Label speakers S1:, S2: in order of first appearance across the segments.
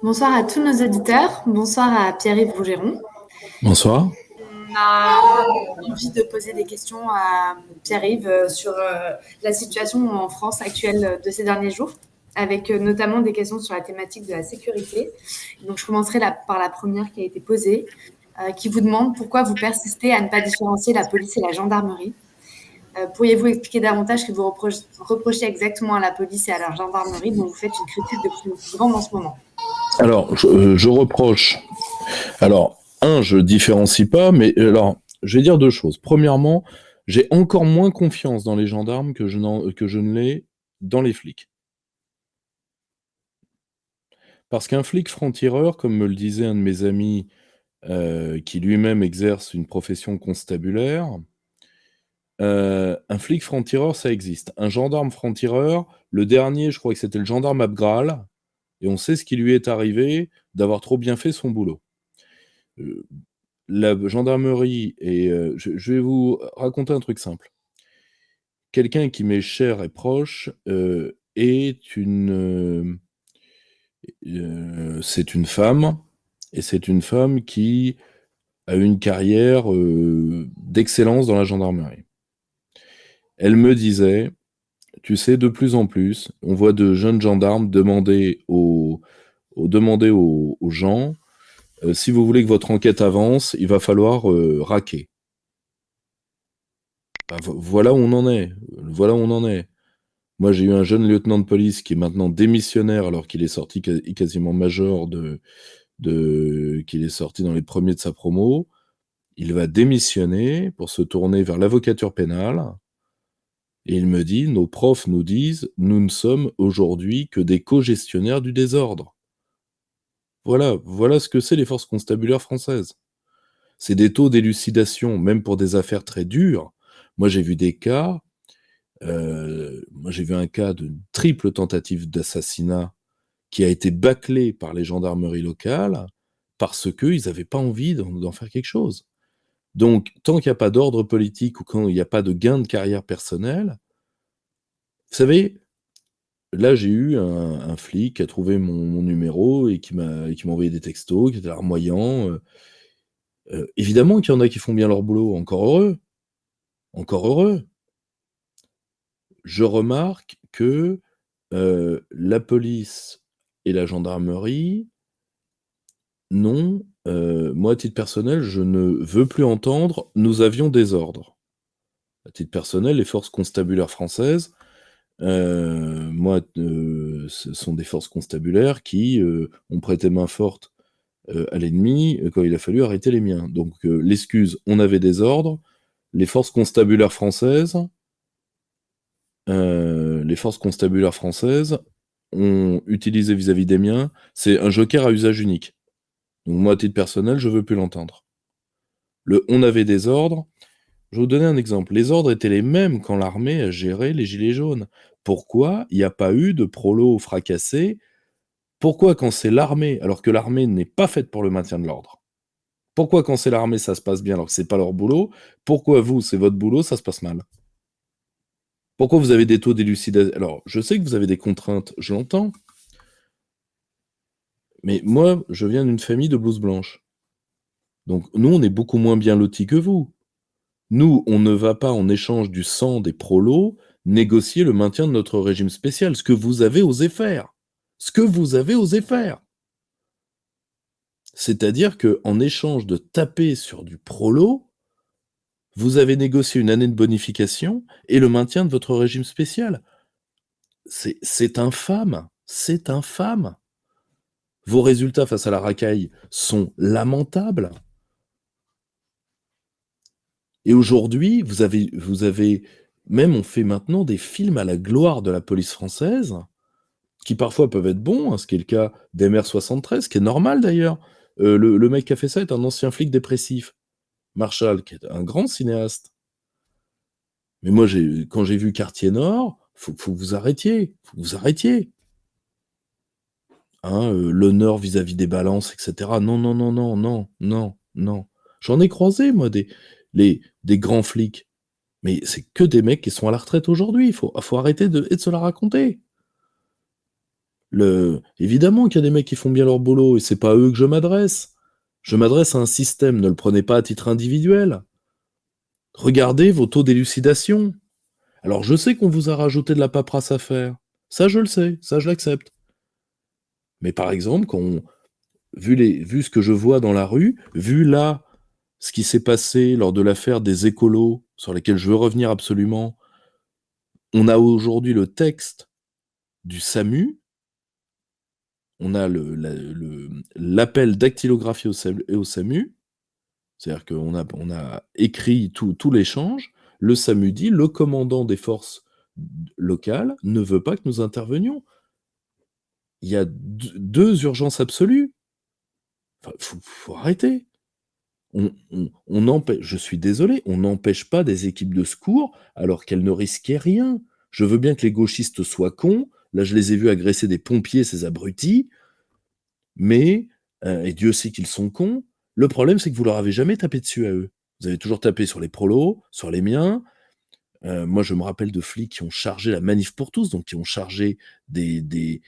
S1: Bonsoir à tous nos auditeurs. Bonsoir à Pierre-Yves Rougeron.
S2: Bonsoir.
S1: On a envie de poser des questions à Pierre-Yves sur la situation en France actuelle de ces derniers jours, avec notamment des questions sur la thématique de la sécurité. Donc, je commencerai par la première qui a été posée, qui vous demande pourquoi vous persistez à ne pas différencier la police et la gendarmerie. Pourriez-vous expliquer davantage ce que vous reprochez exactement à la police et à la gendarmerie dont vous faites une critique de plus en plus grande en ce moment?
S2: Alors, je reproche. Alors, je différencie pas, mais alors, je vais dire deux choses. Premièrement, j'ai encore moins confiance dans les gendarmes que je ne l'ai dans les flics. Parce qu'un flic franc-tireur, comme me le disait un de mes amis, qui lui-même exerce une profession constabulaire, un flic franc-tireur, ça existe. Un gendarme franc-tireur, le dernier, je crois que c'était le gendarme Abgral, et on sait ce qui lui est arrivé d'avoir trop bien fait son boulot. La gendarmerie et je vais vous raconter un truc simple. Quelqu'un qui m'est cher et proche, c'est une femme, et c'est une femme qui a une carrière, d'excellence dans la gendarmerie. Elle me disait: «Tu sais, de plus en plus, on voit de jeunes gendarmes demander aux gens, si vous voulez que votre enquête avance, il va falloir, raquer». Bah, voilà où on en est. Voilà où on en est. Moi, j'ai eu un jeune lieutenant de police qui est maintenant démissionnaire alors qu'il est sorti quasiment major qu'il est sorti dans les premiers de sa promo. Il va démissionner pour se tourner vers l'avocature pénale. Et il me dit: nos profs nous disent, nous ne sommes aujourd'hui que des co-gestionnaires du désordre. Voilà ce que c'est les forces constabulaires françaises. C'est des taux d'élucidation, même pour des affaires très dures. Moi, j'ai vu des cas. Moi, j'ai vu un cas de triple tentative d'assassinat qui a été bâclé par les gendarmeries locales parce qu'ils n'avaient pas envie d'en faire quelque chose. Donc, tant qu'il n'y a pas d'ordre politique ou quand il n'y a pas de gain de carrière personnelle, vous savez, là, j'ai eu un flic qui a trouvé mon numéro et qui m'a envoyé des textos, qui était larmoyant. Évidemment qu'il y en a qui font bien leur boulot, encore heureux, encore heureux. Je remarque que la police et la gendarmerie, non, moi, à titre personnel, je ne veux plus entendre «nous avions des ordres». À titre personnel, les forces constabulaires françaises, moi, ce sont des forces constabulaires qui, ont prêté main forte, à l'ennemi, quand il a fallu arrêter les miens. Donc, l'excuse «on avait des ordres», les forces constabulaires françaises ont utilisé vis-à-vis des miens, c'est un joker à usage unique. Donc moi, à titre personnel, je veux plus l'entendre. On avait des ordres. Je vais vous donner un exemple. Les ordres étaient les mêmes quand l'armée a géré les gilets jaunes. Pourquoi il n'y a pas eu de prolos fracassés? Pourquoi quand c'est l'armée, alors que l'armée n'est pas faite pour le maintien de l'ordre? Pourquoi quand c'est l'armée, ça se passe bien alors que c'est pas leur boulot? Pourquoi vous, c'est votre boulot, ça se passe mal? Pourquoi vous avez des taux d'élucidation? Alors, je sais que vous avez des contraintes, je l'entends, mais moi, je viens d'une famille de blouses blanches. Donc nous, on est beaucoup moins bien lotis que vous. Nous, on ne va pas, en échange du sang des prolos, négocier le maintien de notre régime spécial, ce que vous avez osé faire. Ce que vous avez osé faire. C'est-à-dire qu'en échange de taper sur du prolo, vous avez négocié une année de bonification et le maintien de votre régime spécial. C'est infâme. C'est infâme. Vos résultats face à la racaille sont lamentables. Et aujourd'hui, même on fait maintenant des films à la gloire de la police française, qui parfois peuvent être bons, hein, ce qui est le cas d'MR73, ce qui est normal d'ailleurs. Le mec qui a fait ça est un ancien flic dépressif. Marshall, qui est un grand cinéaste. Mais moi, quand j'ai vu Quartier Nord, faut que vous arrêtiez. Faut que vous arrêtiez. Hein, l'honneur vis-à-vis des balances, etc. Non, non, non, non, non, non, non. J'en ai croisé, moi, des grands flics. Mais c'est que des mecs qui sont à la retraite aujourd'hui. Il faut arrêter de se la raconter. Évidemment qu'il y a des mecs qui font bien leur boulot, et c'est pas à eux que je m'adresse. Je m'adresse à un système, ne le prenez pas à titre individuel. Regardez vos taux d'élucidation. Alors je sais qu'on vous a rajouté de la paperasse à faire. Ça je le sais, ça je l'accepte. Mais par exemple, vu ce que je vois dans la rue, vu là ce qui s'est passé lors de l'affaire des écolos, sur lesquels je veux revenir absolument, on a aujourd'hui le texte du SAMU, on a l'appel dactylographie au SAMU, c'est-à-dire qu'on a écrit tout l'échange. Le SAMU dit, le commandant des forces locales ne veut pas que nous intervenions. Il y a deux urgences absolues. Enfin, faut arrêter. Je suis désolé, on n'empêche pas des équipes de secours alors qu'elles ne risquaient rien. Je veux bien que les gauchistes soient cons. Là, je les ai vus agresser des pompiers, ces abrutis. Mais, et Dieu sait qu'ils sont cons, le problème, c'est que vous leur avez jamais tapé dessus à eux. Vous avez toujours tapé sur les prolos, sur les miens. Moi, je me rappelle de flics qui ont chargé la manif pour tous, donc qui ont chargé des...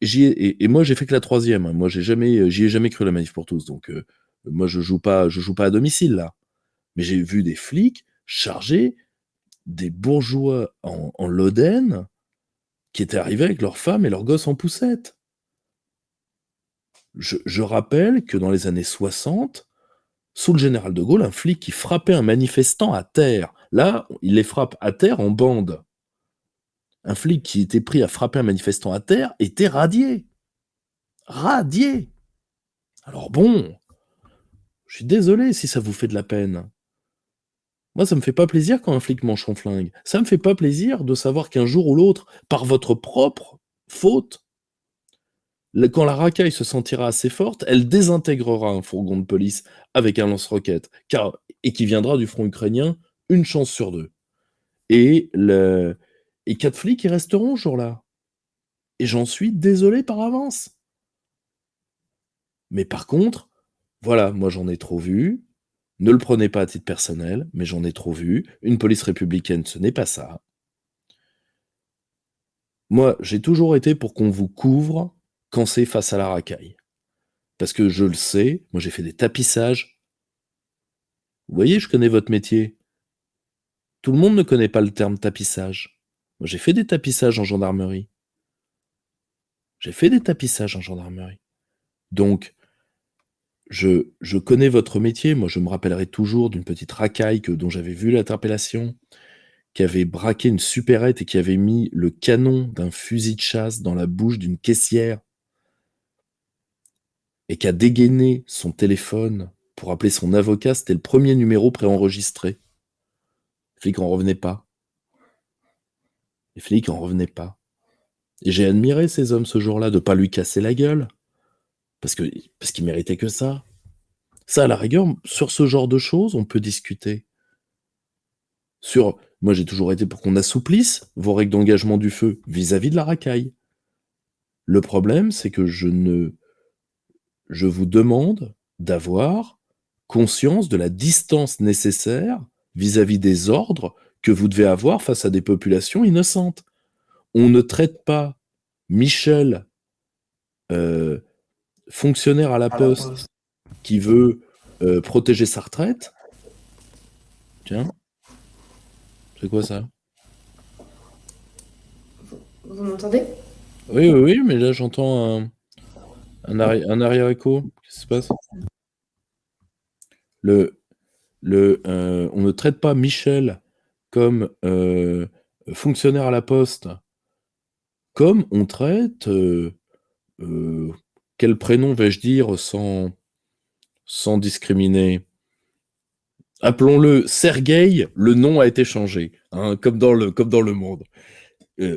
S2: Et moi, j'ai fait que la troisième. Hein. Moi, j'y ai jamais cru la manif pour tous. Donc, moi, je joue pas à domicile, là. Mais j'ai vu des flics charger des bourgeois en Lodène qui étaient arrivés avec leurs femmes et leurs gosses en poussette. Je rappelle que dans les années 60, sous le général de Gaulle, un flic qui frappait un manifestant à terre, là, il les frappe à terre en bande. Un flic qui était pris à frapper un manifestant à terre était radié. Radié. Alors bon, je suis désolé si ça vous fait de la peine. Moi, ça me fait pas plaisir quand un flic mange son flingue. Ça me fait pas plaisir de savoir qu'un jour ou l'autre, par votre propre faute, quand la racaille se sentira assez forte, elle désintégrera un fourgon de police avec un lance-roquette, et qui viendra du front ukrainien, une chance sur deux. Et 4 flics, ils resteront ce jour-là. Et j'en suis désolé par avance. Mais par contre, voilà, moi j'en ai trop vu. Ne le prenez pas à titre personnel, mais j'en ai trop vu. Une police républicaine, ce n'est pas ça. Moi, j'ai toujours été pour qu'on vous couvre quand c'est face à la racaille. Parce que je le sais, moi j'ai fait des tapissages. Vous voyez, je connais votre métier. Tout le monde ne connaît pas le terme tapissage. Moi j'ai fait des tapissages en gendarmerie. Donc, je connais votre métier. Moi, je me rappellerai toujours d'une petite racaille dont j'avais vu l'interpellation, qui avait braqué une supérette et qui avait mis le canon d'un fusil de chasse dans la bouche d'une caissière et qui a dégainé son téléphone pour appeler son avocat. C'était le premier numéro préenregistré. Les flics en revenaient pas. Et j'ai admiré ces hommes ce jour-là de pas lui casser la gueule. Parce qu'il méritait que ça. Ça, à la rigueur, sur ce genre de choses, on peut discuter. Moi, j'ai toujours été pour qu'on assouplisse vos règles d'engagement du feu vis-à-vis de la racaille. Le problème, c'est que je vous demande d'avoir conscience de la distance nécessaire vis-à-vis des ordres que vous devez avoir face à des populations innocentes. On ne traite pas Michel, fonctionnaire à la poste, qui veut protéger sa retraite. Tiens, c'est quoi ça?
S1: Vous m'entendez?
S2: Oui, mais là j'entends un arrière-écho. Qu'est-ce qui se passe? On ne traite pas Michel comme fonctionnaire à la poste, comme on traite, quel prénom vais-je dire sans discriminer? Appelons-le Sergueï, le nom a été changé, hein, comme dans le monde.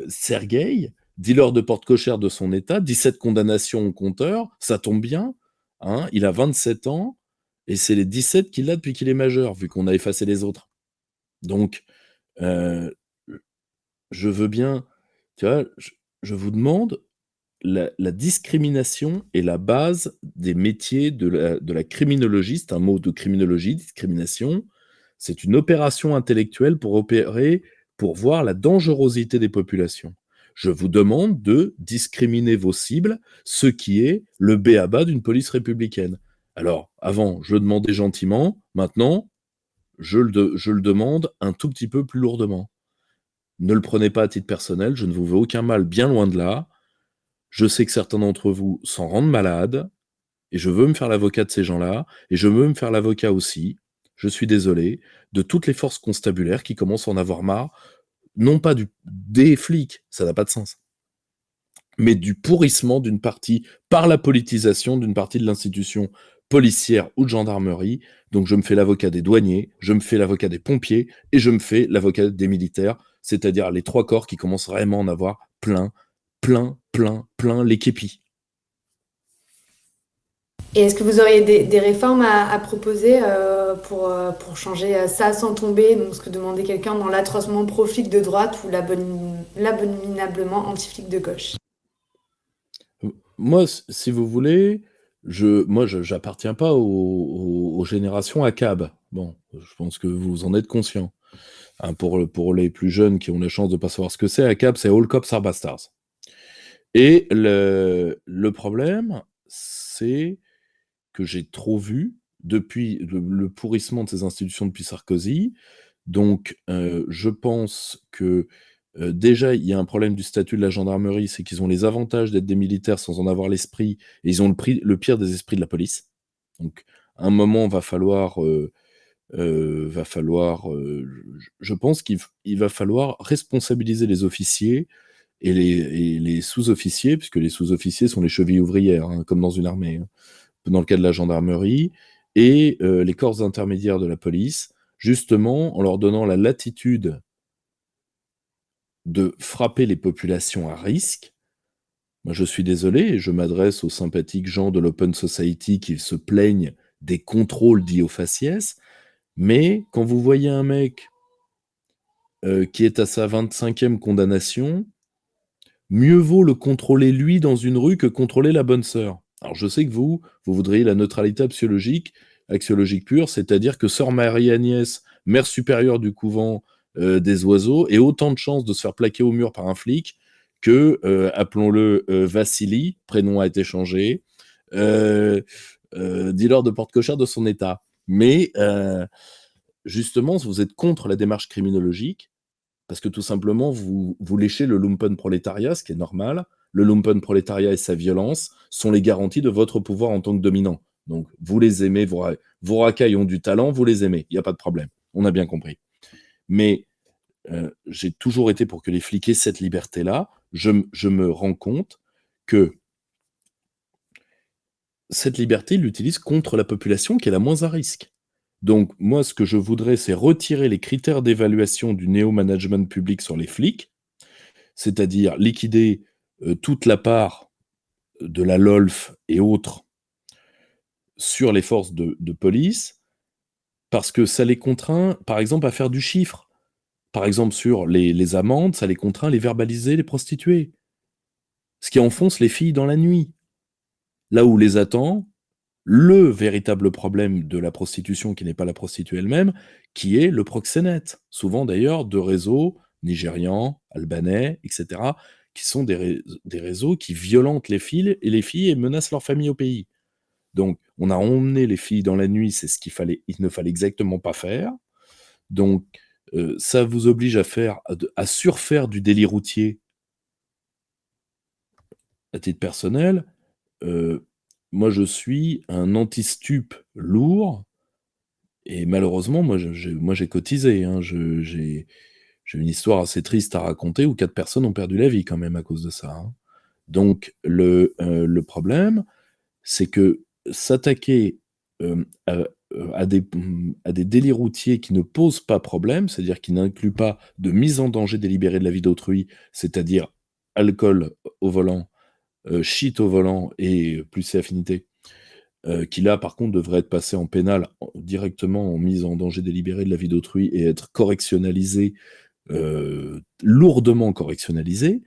S2: Sergueï, dealer de porte cochère de son état, 17 condamnations au compteur, ça tombe bien, hein, il a 27 ans, et c'est les 17 qu'il a depuis qu'il est majeur, vu qu'on a effacé les autres. Donc, je veux bien, tu vois, je vous demande, la discrimination est la base des métiers de la criminologie, c'est un mot de criminologie, discrimination, c'est une opération intellectuelle pour voir la dangerosité des populations. Je vous demande de discriminer vos cibles, ce qui est le b.a.-ba d'une police républicaine. Alors, avant, je le demandais gentiment, maintenant, je le demande un tout petit peu plus lourdement. Ne le prenez pas à titre personnel, je ne vous veux aucun mal, bien loin de là. Je sais que certains d'entre vous s'en rendent malades, et je veux me faire l'avocat de ces gens-là, et je veux me faire l'avocat aussi, je suis désolé, de toutes les forces constabulaires qui commencent à en avoir marre, non pas des flics, ça n'a pas de sens, mais du pourrissement d'une partie, par la politisation d'une partie de l'institution policière ou de gendarmerie. Donc je me fais l'avocat des douaniers, je me fais l'avocat des pompiers, et je me fais l'avocat des militaires, c'est-à-dire les 3 corps qui commencent vraiment à en avoir plein, les képis.
S1: Et est-ce que vous auriez des réformes à proposer pour changer ça sans tomber, donc ce que demandait quelqu'un dans l'atrocement pro-flic de droite ou l'abominablement anti-flic de gauche?
S2: Moi, si vous voulez, j'appartiens pas aux générations ACAB. Bon, je pense que vous en êtes conscient. Hein, pour les plus jeunes qui ont la chance de pas savoir ce que c'est, ACAB, c'est All Cops Are Bastards. Et le problème, c'est que j'ai trop vu depuis le pourrissement de ces institutions depuis Sarkozy. Donc, je pense que déjà, il y a un problème du statut de la gendarmerie, c'est qu'ils ont les avantages d'être des militaires sans en avoir l'esprit, et ils ont le pire des esprits de la police. Donc, à un moment, va falloir, je pense qu'il va falloir responsabiliser les officiers et les sous-officiers, puisque les sous-officiers sont les chevilles ouvrières, hein, comme dans une armée, hein, dans le cas de la gendarmerie, et les corps intermédiaires de la police, justement en leur donnant la latitude de frapper les populations à risque. Moi, je suis désolé, et je m'adresse aux sympathiques gens de l'Open Society qui se plaignent des contrôles dits au faciès, mais quand vous voyez un mec qui est à sa 25e condamnation, mieux vaut le contrôler lui dans une rue que contrôler la bonne sœur. Alors je sais que vous voudriez la neutralité axiologique pure, c'est-à-dire que sœur Marie-Agnès, mère supérieure du couvent des oiseaux, ait autant de chances de se faire plaquer au mur par un flic que, appelons-le Vassili, prénom a été changé, dealer de porte-cochère de son état. Mais justement, vous êtes contre la démarche criminologique, parce que tout simplement, vous léchez le lumpenprolétariat, ce qui est normal. Le lumpenprolétariat et sa violence sont les garanties de votre pouvoir en tant que dominant. Donc, vous les aimez, vos racailles ont du talent, vous les aimez, il n'y a pas de problème. On a bien compris. Mais j'ai toujours été pour que les flics aient cette liberté-là. Je me rends compte que cette liberté, ils l'utilisent contre la population qui est la moins à risque. Donc, moi, ce que je voudrais, c'est retirer les critères d'évaluation du néo-management public sur les flics, c'est-à-dire liquider toute la part de la LOLF et autres sur les forces de police, parce que ça les contraint, par exemple, à faire du chiffre. Par exemple, sur les amendes, ça les contraint à les verbaliser, les prostituées. Ce qui enfonce les filles dans la nuit. Là où les attend le véritable problème de la prostitution, qui n'est pas la prostituée elle-même, qui est le proxénète. Souvent d'ailleurs de réseaux nigérians, albanais, etc., qui sont des réseaux qui violentent les filles et menacent leur famille au pays. Donc on a emmené les filles dans la nuit, c'est ce il ne fallait exactement pas faire. Donc ça vous oblige à surfaire du délit routier. À titre personnel, moi je suis un anti-stup lourd, et malheureusement, moi j'ai cotisé, hein. J'ai une histoire assez triste à raconter où 4 personnes ont perdu la vie quand même à cause de ça, hein. Donc le problème, c'est que s'attaquer à des délits routiers qui ne posent pas problème, c'est-à-dire qui n'incluent pas de mise en danger délibérée de la vie d'autrui, c'est-à-dire alcool au volant, shit au volant et plus ses affinités, qui là, par contre, devrait être passé en pénal directement en mise en danger délibérée de la vie d'autrui et être correctionnalisé, lourdement correctionnalisé.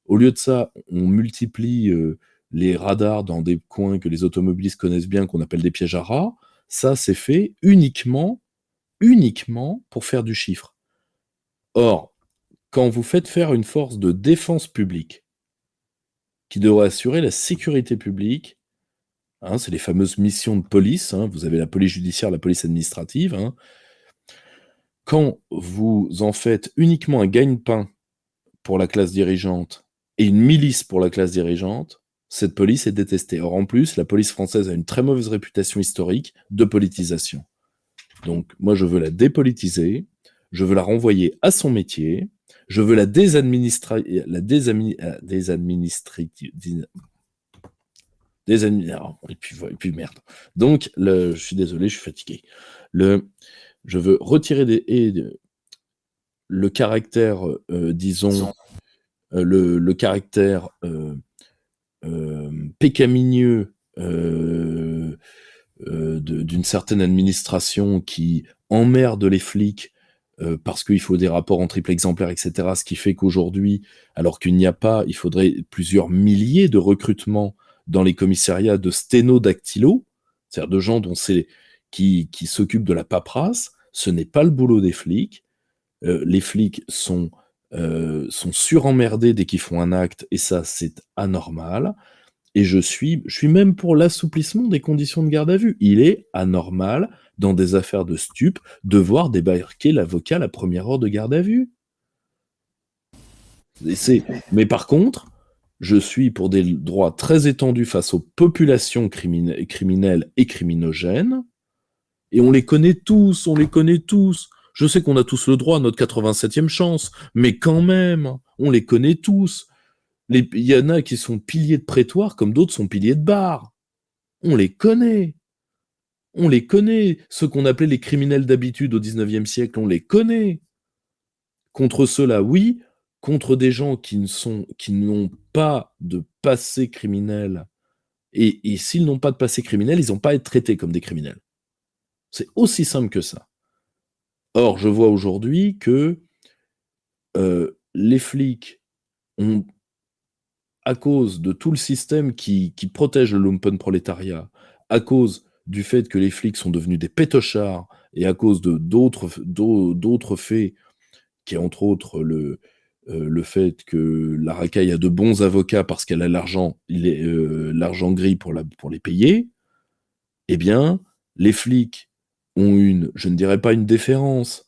S2: Au lieu de ça, on multiplie les radars dans des coins que les automobilistes connaissent bien, qu'on appelle des pièges à rats. Ça, c'est fait uniquement pour faire du chiffre. Or, quand vous faites faire une force de défense publique qui devrait assurer la sécurité publique, hein, c'est les fameuses missions de police, hein, vous avez la police judiciaire, la police administrative, hein, quand vous en faites uniquement un gagne-pain pour la classe dirigeante et une milice pour la classe dirigeante, cette police est détestée. Or, en plus, la police française a une très mauvaise réputation historique de politisation. Donc, moi, je veux la dépolitiser, je veux la renvoyer à son métier, je veux la désadministrer, et puis merde. Donc, je suis désolé, je suis fatigué. Je veux retirer le caractère, disons, le caractère pécamineux d'une certaine administration qui emmerde les flics parce qu'il faut des rapports en triple exemplaire, etc. Ce qui fait qu'aujourd'hui, alors qu'il n'y a pas, il faudrait plusieurs milliers de recrutements dans les commissariats de sténodactylo, c'est-à-dire de gens qui s'occupent de la paperasse. Ce n'est pas le boulot des flics. Les flics sont suremmerdés dès qu'ils font un acte, et ça, c'est anormal. Et je suis même pour l'assouplissement des conditions de garde à vue. Il est anormal, dans des affaires de stup, de voir débarquer l'avocat à la première heure de garde à vue. Mais par contre, je suis pour des droits très étendus face aux populations criminelles et criminogènes, et on les connaît tous. Je sais qu'on a tous le droit à notre 87e chance, mais quand même, on les connaît tous. Il y en a qui sont piliers de prétoire comme d'autres sont piliers de bar. On les connaît. Ceux qu'on appelait les criminels d'habitude au 19e siècle, on les connaît. Contre ceux-là, oui. Contre des gens qui n'ont pas de passé criminel. Et s'ils n'ont pas de passé criminel, ils n'ont pas à être traités comme des criminels. C'est aussi simple que ça. Or, je vois aujourd'hui que les flics ont, à cause de tout le système qui protège le lumpenprolétariat, à cause du fait que les flics sont devenus des pétochards, et à cause de d'autres faits, qui est entre autres le fait que la racaille a de bons avocats parce qu'elle a l'argent gris pour les payer, eh bien, les flics ont je ne dirais pas une déférence,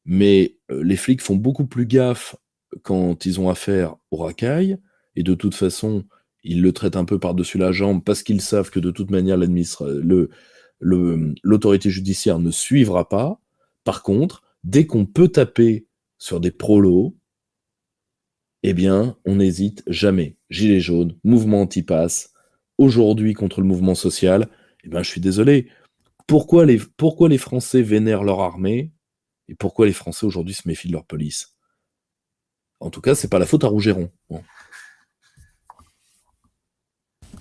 S2: mais les flics font beaucoup plus gaffe quand ils ont affaire aux racailles, et de toute façon, ils le traitent un peu par-dessus la jambe parce qu'ils savent que de toute manière, l'autorité judiciaire ne suivra pas. Par contre, dès qu'on peut taper sur des prolos, eh bien, on n'hésite jamais. Gilets jaunes, mouvement anti-pass, aujourd'hui contre le mouvement social, eh bien, je suis désolé. Pourquoi les Français vénèrent leur armée, et pourquoi les Français aujourd'hui se méfient de leur police? En tout cas, c'est pas la faute à Rougeron. Bon.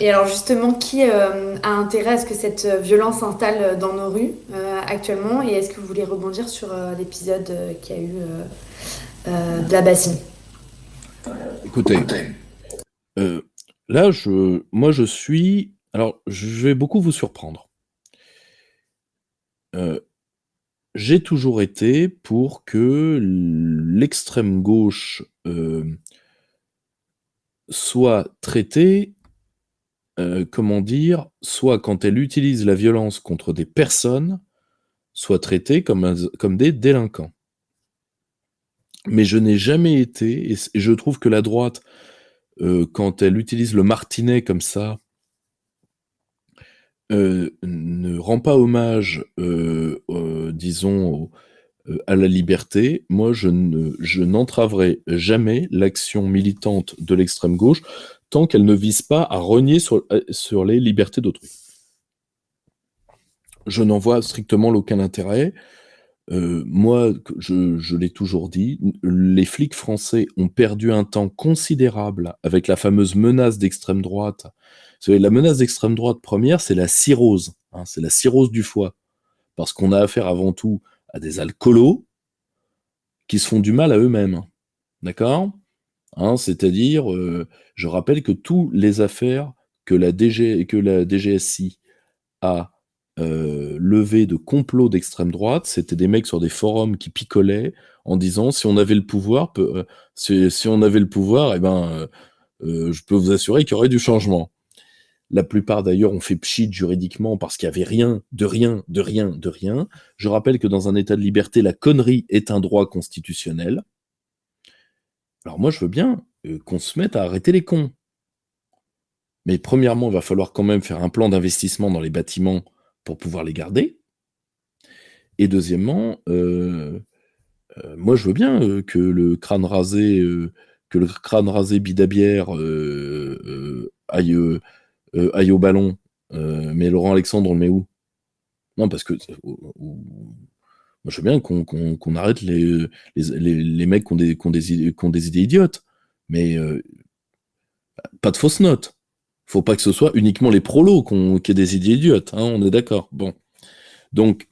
S1: Et alors justement, qui a intérêt à ce que cette violence s'installe dans nos rues actuellement? Et est-ce que vous voulez rebondir sur l'épisode qu'il y a eu de la bassine?
S2: Écoutez, là, moi je suis... Alors, je vais beaucoup vous surprendre. J'ai toujours été pour que l'extrême gauche soit traitée, comment dire, soit quand elle utilise la violence contre des personnes, soit traitée comme des délinquants. Mais je n'ai jamais été, et je trouve que la droite, quand elle utilise le martinet comme ça, ne rend pas hommage, disons, à la liberté. Moi, je n'entraverai jamais l'action militante de l'extrême gauche tant qu'elle ne vise pas à renier sur les libertés d'autrui. Je n'en vois strictement aucun intérêt. Moi, je l'ai toujours dit, les flics français ont perdu un temps considérable avec la fameuse menace d'extrême droite. Vous savez, la menace d'extrême droite première, c'est la cirrhose. Hein, c'est la cirrhose du foie. Parce qu'on a affaire avant tout à des alcoolos qui se font du mal à eux-mêmes. D'accord? Hein, c'est-à-dire, je rappelle que toutes les affaires que la DGSI a levée de complots d'extrême droite. C'était des mecs sur des forums qui picolaient en disant si on avait le pouvoir, si on avait le pouvoir, je peux vous assurer qu'il y aurait du changement. La plupart d'ailleurs ont fait pchit juridiquement parce qu'il n'y avait rien, de rien, de rien, de rien. Je rappelle que dans un état de liberté, la connerie est un droit constitutionnel. Alors moi je veux bien qu'on se mette à arrêter les cons. Mais premièrement, il va falloir quand même faire un plan d'investissement dans les bâtiments pour pouvoir les garder. Et deuxièmement, moi je veux bien que le crâne rasé Bidabière aille au ballon. Mais Laurent Alexandre, on le met où? Non, parce que moi je veux bien qu'on arrête les mecs qui ont des idées idiotes. Mais pas de fausses notes. Faut pas que ce soit uniquement les prolos qui aient des idées idiotes, hein, on est d'accord. Bon. Donc,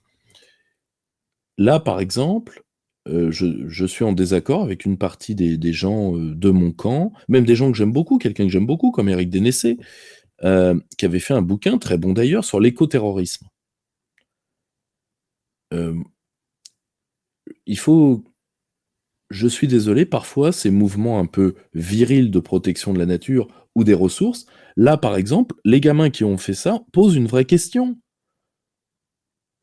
S2: là, par exemple, je suis en désaccord avec une partie des gens de mon camp, même des gens que j'aime beaucoup, quelqu'un que j'aime beaucoup, comme Éric Dénessé, qui avait fait un bouquin, très bon d'ailleurs, sur l'écoterrorisme. Je suis désolé, parfois, ces mouvements un peu virils de protection de la nature ou des ressources, là, par exemple, les gamins qui ont fait ça posent une vraie question.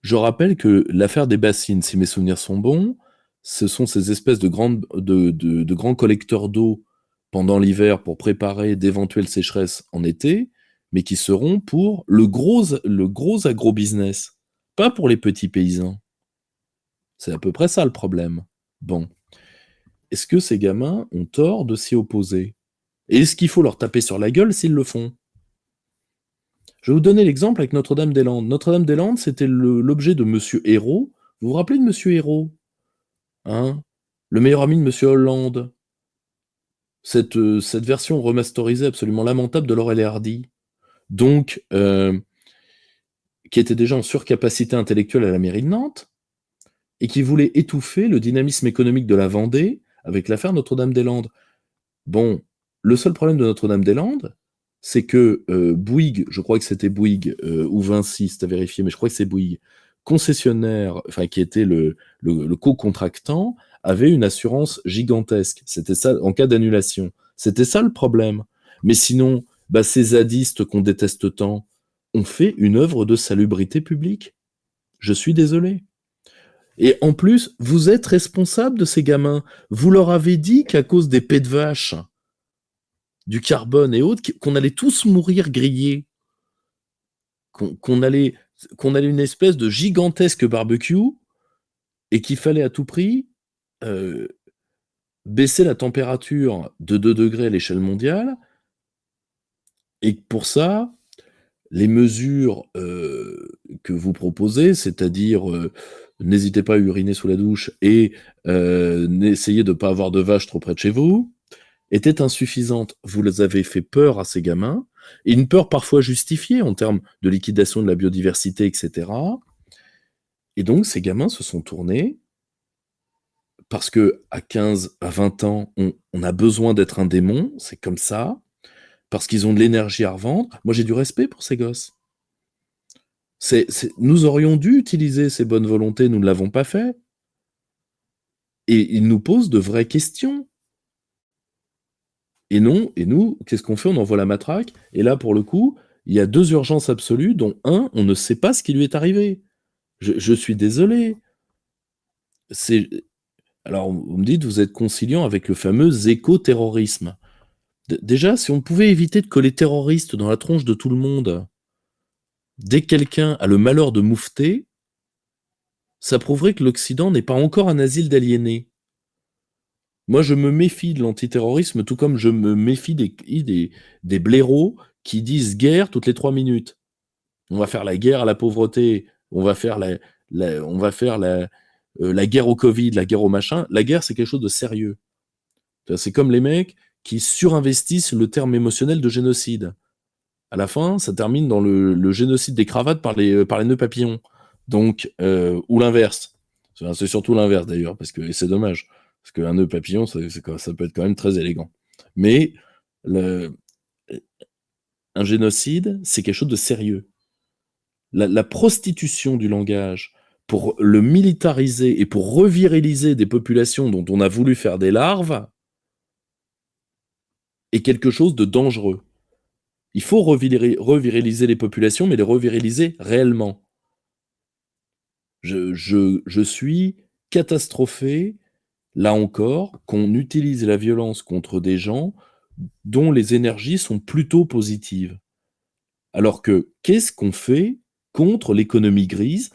S2: Je rappelle que l'affaire des bassines, si mes souvenirs sont bons, ce sont ces espèces de grands collecteurs d'eau pendant l'hiver pour préparer d'éventuelles sécheresses en été, mais qui seront pour le gros agro-business, pas pour les petits paysans. C'est à peu près ça le problème. Bon. Est-ce que ces gamins ont tort de s'y opposer? Et est-ce qu'il faut leur taper sur la gueule s'ils le font? Je vais vous donner l'exemple avec Notre-Dame-des-Landes. Notre-Dame-des-Landes, c'était l'objet de Monsieur Hérault. Vous vous rappelez de Monsieur Hérault? Hein? Le meilleur ami de Monsieur Hollande. Cette version remasterisée absolument lamentable de Laurel et Hardy. Donc, qui était déjà en surcapacité intellectuelle à la mairie de Nantes, et qui voulait étouffer le dynamisme économique de la Vendée avec l'affaire Notre-Dame-des-Landes. Bon, le seul problème de Notre-Dame-des-Landes, c'est que Bouygues, je crois que c'était Bouygues, ou Vinci, c'est à vérifier, mais je crois que c'est Bouygues, concessionnaire, enfin qui était le co-contractant, avait une assurance gigantesque. C'était ça, en cas d'annulation. C'était ça le problème. Mais sinon, ces zadistes qu'on déteste tant ont fait une œuvre de salubrité publique. Je suis désolé. Et en plus, vous êtes responsable de ces gamins. Vous leur avez dit qu'à cause des pets de vache, du carbone et autres, qu'on allait tous mourir grillés, qu'on allait une espèce de gigantesque barbecue et qu'il fallait à tout prix baisser la température de 2 degrés à l'échelle mondiale, et pour ça, les mesures que vous proposez, c'est-à-dire n'hésitez pas à uriner sous la douche et n'essayez de ne pas avoir de vaches trop près de chez vous, était insuffisante. Vous les avez fait peur à ces gamins, et une peur parfois justifiée en termes de liquidation de la biodiversité, etc. Et donc ces gamins se sont tournés, parce que à 15, à 20 ans, on a besoin d'être un démon, c'est comme ça, parce qu'ils ont de l'énergie à revendre. Moi j'ai du respect pour ces gosses. Nous aurions dû utiliser ces bonnes volontés, nous ne l'avons pas fait. Et ils nous posent de vraies questions. Et non, et nous, qu'est-ce qu'on fait? On envoie la matraque. Et là, pour le coup, il y a 2 urgences absolues, dont un, on ne sait pas ce qui lui est arrivé. Je suis désolé. Alors, vous me dites, vous êtes conciliant avec le fameux éco-terrorisme. Déjà, si on pouvait éviter de coller terroriste dans la tronche de tout le monde, dès que quelqu'un a le malheur de moufter, ça prouverait que l'Occident n'est pas encore un asile d'aliénés. Moi, je me méfie de l'antiterrorisme, tout comme je me méfie des blaireaux qui disent guerre toutes les 3 minutes. On va faire la guerre à la pauvreté, on va faire la guerre au Covid, la guerre au machin. La guerre, c'est quelque chose de sérieux. C'est comme les mecs qui surinvestissent le terme émotionnel de génocide. À la fin, ça termine dans le génocide des cravates par les nœuds papillons. Donc, ou l'inverse. C'est surtout l'inverse d'ailleurs, parce que c'est dommage. Parce qu'un nœud papillon, ça peut être quand même très élégant. Mais un génocide, c'est quelque chose de sérieux. la prostitution du langage pour le militariser et pour reviriliser des populations dont on a voulu faire des larves est quelque chose de dangereux. Il faut reviriliser les populations, mais les reviriliser réellement. Je suis catastrophé, là encore, qu'on utilise la violence contre des gens dont les énergies sont plutôt positives. Alors que, qu'est-ce qu'on fait contre l'économie grise?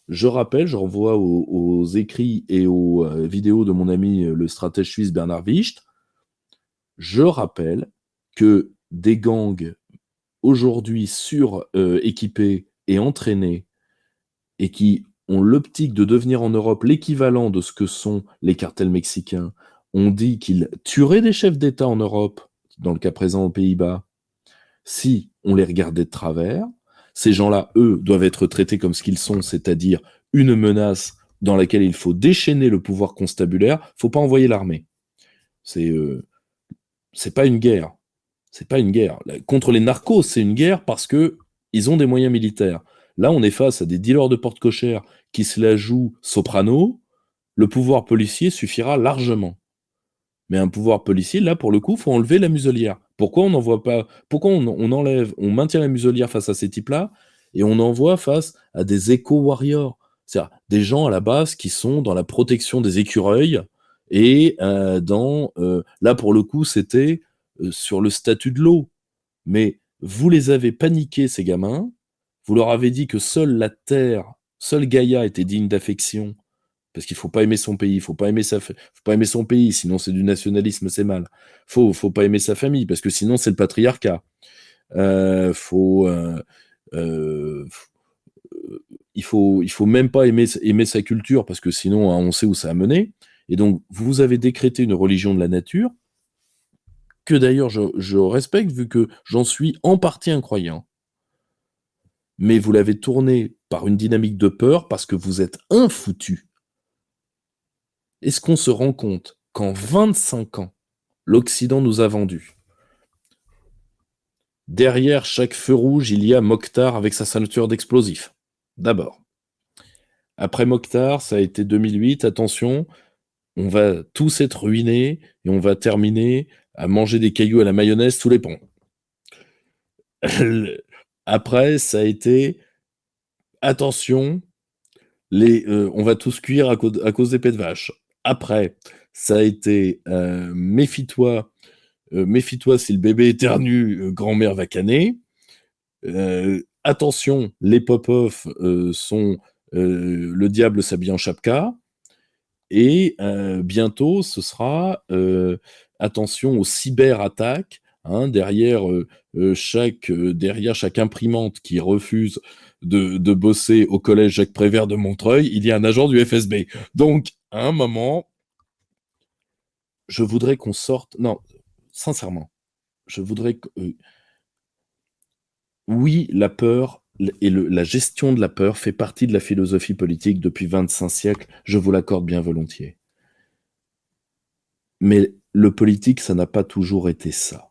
S2: Je rappelle, je renvoie aux écrits et aux vidéos de mon ami le stratège suisse Bernard Wicht. Je rappelle que des gangs aujourd'hui équipés et entraînés et qui ont l'optique de devenir en Europe l'équivalent de ce que sont les cartels mexicains, ont dit qu'ils tueraient des chefs d'État en Europe, dans le cas présent aux Pays-Bas, si on les regardait de travers. Ces gens-là, eux, doivent être traités comme ce qu'ils sont, c'est-à-dire une menace dans laquelle il faut déchaîner le pouvoir constabulaire. Faut pas envoyer l'armée. C'est pas une guerre. C'est pas une guerre. Contre les narcos, c'est une guerre parce que ils ont des moyens militaires. Là, on est face à des dealers de porte cochère qui se la jouent soprano. Le pouvoir policier suffira largement. Mais un pouvoir policier, là, pour le coup, faut enlever la muselière. Pourquoi on n'envoie pas? Pourquoi on maintient la muselière face à ces types-là et on envoie face à des éco-warriors, c'est-à-dire des gens à la base qui sont dans la protection des écureuils et là, pour le coup, c'était sur le statut de l'eau. Mais vous les avez paniqués, ces gamins. Vous leur avez dit que seule la terre, seule Gaïa était digne d'affection. Parce qu'il faut pas aimer son pays, faut pas aimer son pays, sinon c'est du nationalisme, c'est mal. Faut pas aimer sa famille, parce que sinon c'est le patriarcat. Il faut même pas aimer sa culture, parce que sinon hein, on sait où ça a mené. Et donc vous avez décrété une religion de la nature, que d'ailleurs je respecte, vu que j'en suis en partie un croyant. Mais vous l'avez tourné par une dynamique de peur, parce que vous êtes infoutus. Est-ce qu'on se rend compte qu'en 25 ans, l'Occident nous a vendu? Derrière chaque feu rouge, il y a Mokhtar avec sa ceinture d'explosifs. D'abord. Après Mokhtar, ça a été 2008. Attention, on va tous être ruinés et on va terminer à manger des cailloux à la mayonnaise sous les ponts. Après, ça a été attention, on va tous cuire à cause des pets de vache. Après, ça a été méfie-toi si le bébé éternue, grand-mère va canner. Attention, les pop-off sont le diable s'habille en chapka. Et bientôt, ce sera attention aux cyberattaques. Hein, derrière chaque imprimante qui refuse de bosser au collège Jacques Prévert de Montreuil, il y a un agent du FSB. Donc, à un moment, je voudrais qu'on sorte... Non, sincèrement, je voudrais que... oui, la peur et la gestion de la peur fait partie de la philosophie politique depuis 25 siècles, je vous l'accorde bien volontiers. Mais le politique, ça n'a pas toujours été ça.